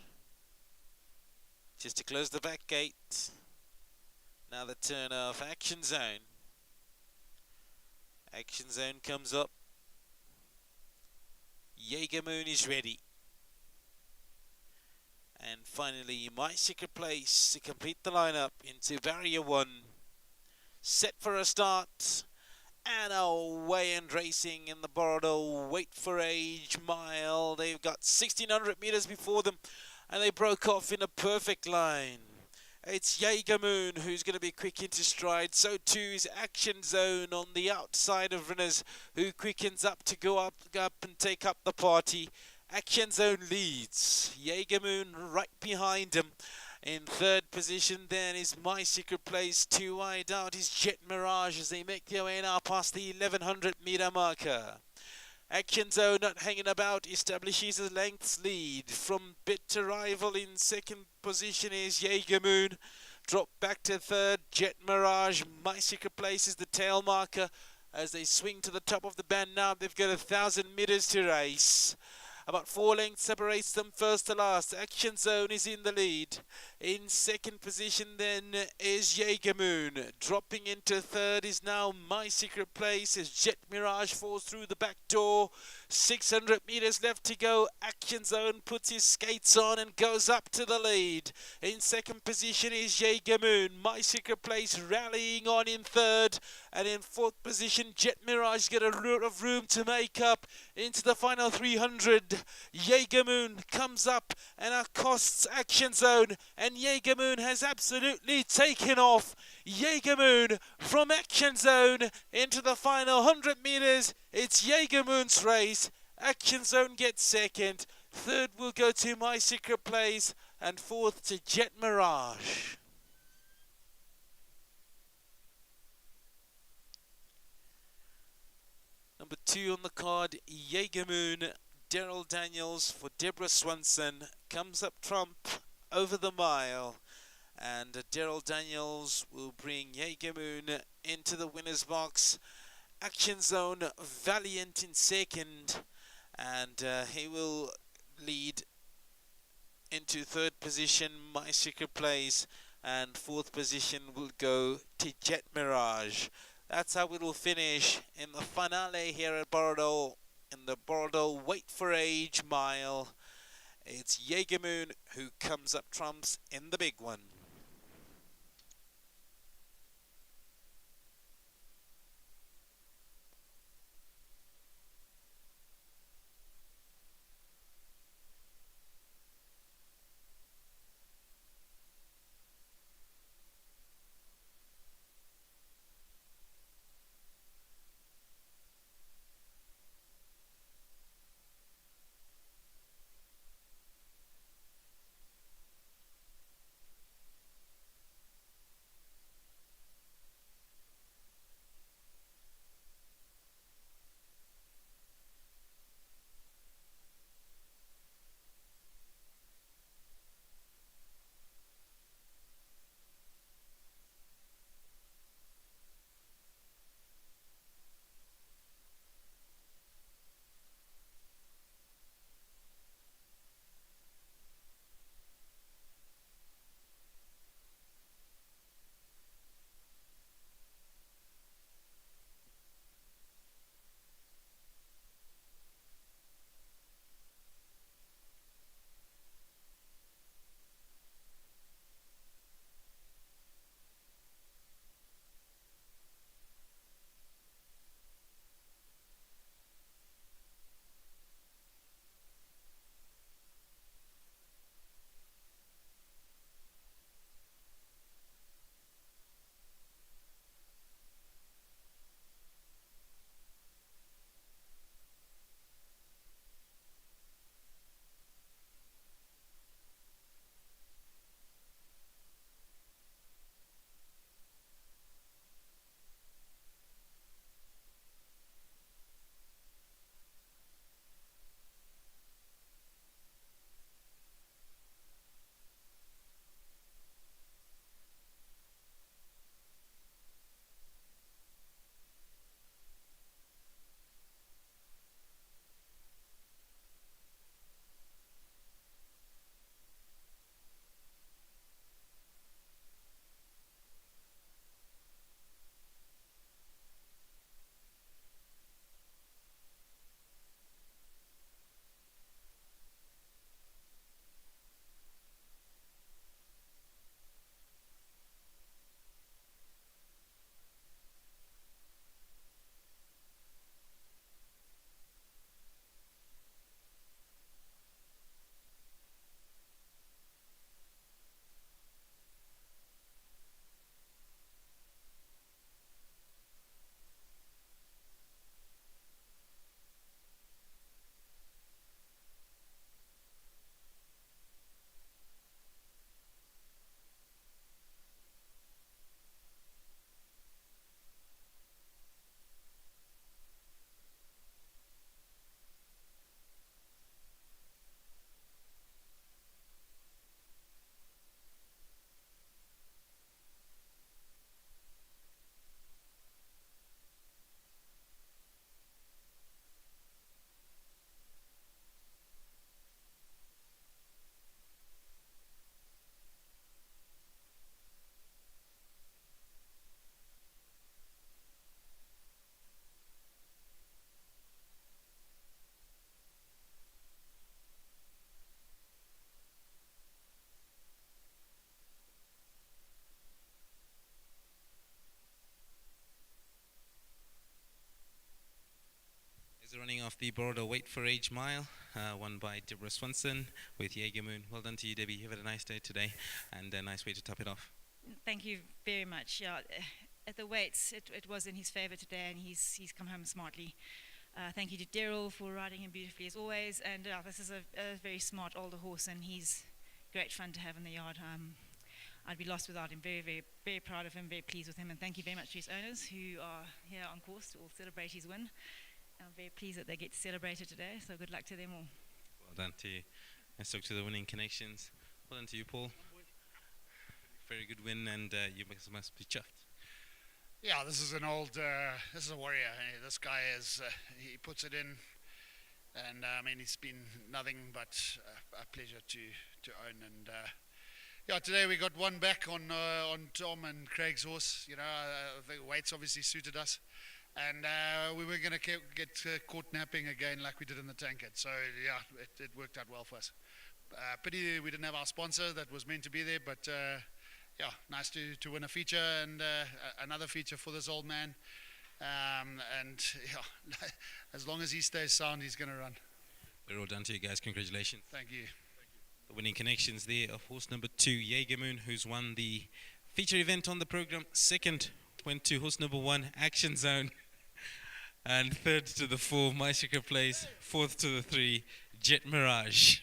Just to close the back gate. Now the turn of Action Zone. Action Zone comes up. Jaeger Moon is ready. And finally, My Secret Place to complete the lineup into Barrier 1. Set for a start. And away and racing in the Borrowdale Wait for Age Mile. They've got 1,600 meters before them, and they broke off in a perfect line. It's Jaeger Moon who's going to be quick into stride. So too is Action Zone on the outside of runners, who quickens up to go up and take up the party. Action Zone leads. Jaeger Moon right behind him. In third position then is My Secret Place. 2 wide out is Jet Mirage as they make their way now past the 1,100 meter marker. Action Zone not hanging about, establishes a lengths lead. From bit to rival in second position is Jaeger Moon. Drop back to third, Jet Mirage. My Secret Place is the tail marker as they swing to the top of the band now. They've got 1,000 meters to race. About 4 lengths separates them first to last. Action Zone is in the lead. In second position then is Jaeger Moon. Dropping into third is now My Secret Place as Jet Mirage falls through the back door. 600 meters left to go. Action Zone puts his skates on and goes up to the lead. In second position is Jaeger Moon. My Secret Place rallying on in third. And in fourth position, Jet Mirage got a lot of room to make up into the final 300. Jaeger Moon comes up and accosts Action Zone, and Jaeger Moon has absolutely taken off. Jaeger Moon from Action Zone into the final 100 meters. It's Jaeger Moon's race. Action Zone gets second. Third will go to My Secret Place, and fourth to Jet Mirage. Number 2 on the card, Jaeger Moon. Daryl Daniels for Deborah Swanson comes up trump over the mile, and Daryl Daniels will bring Jaeger Moon into the winner's box. Action Zone Valiant in second, and he will lead into third position My Secret Place, and fourth position will go to Jet Mirage. That's how it will finish in the finale here at Borrowdale, in the Borrowdale Wait for Age Mile. It's Jaeger Moon who comes up trumps in the big one. He's running off the Borrowdale Wait for Age Mile, won by Deborah Swanson with Jaeger Moon. Well done to you, Debbie. You've had a nice day today, and a nice way to top it off. Thank you very much. Yeah, at the weights, it was in his favour today, and he's come home smartly. Thank you to Daryl for riding him beautifully as always. And this is a very smart older horse, and he's great fun to have in the yard. I'd be lost without him. Very, very, very proud of him, very pleased with him. And thank you very much to his owners who are here on course to all celebrate his win. I'm very pleased that they get to celebrate it today, so good luck to them all. Well done to you. Let's talk to the winning connections. Well done to you, Paul. Very good win, and you must be chuffed. Yeah, this is an old, this is a warrior. This guy is, he puts it in, and I mean, it's been nothing but a pleasure to own. And yeah, today we got one back on Tom and Craig's horse. You know, the weights obviously suited us, and we were going to get caught napping again like we did in the Tankard. So yeah, it worked out well for us. Pity we didn't have our sponsor that was meant to be there, but. Yeah, nice to win a feature and another feature for this old man. And yeah, as long as he stays sound, he's going to run. We're all done to you guys. Congratulations. Thank you. The winning connections there of horse number 2, Jaeger Moon, who's won the feature event on the program. Second went to horse number 1, Action Zone. And third to the 4, My Secret Place. Fourth to the 3, Jet Mirage.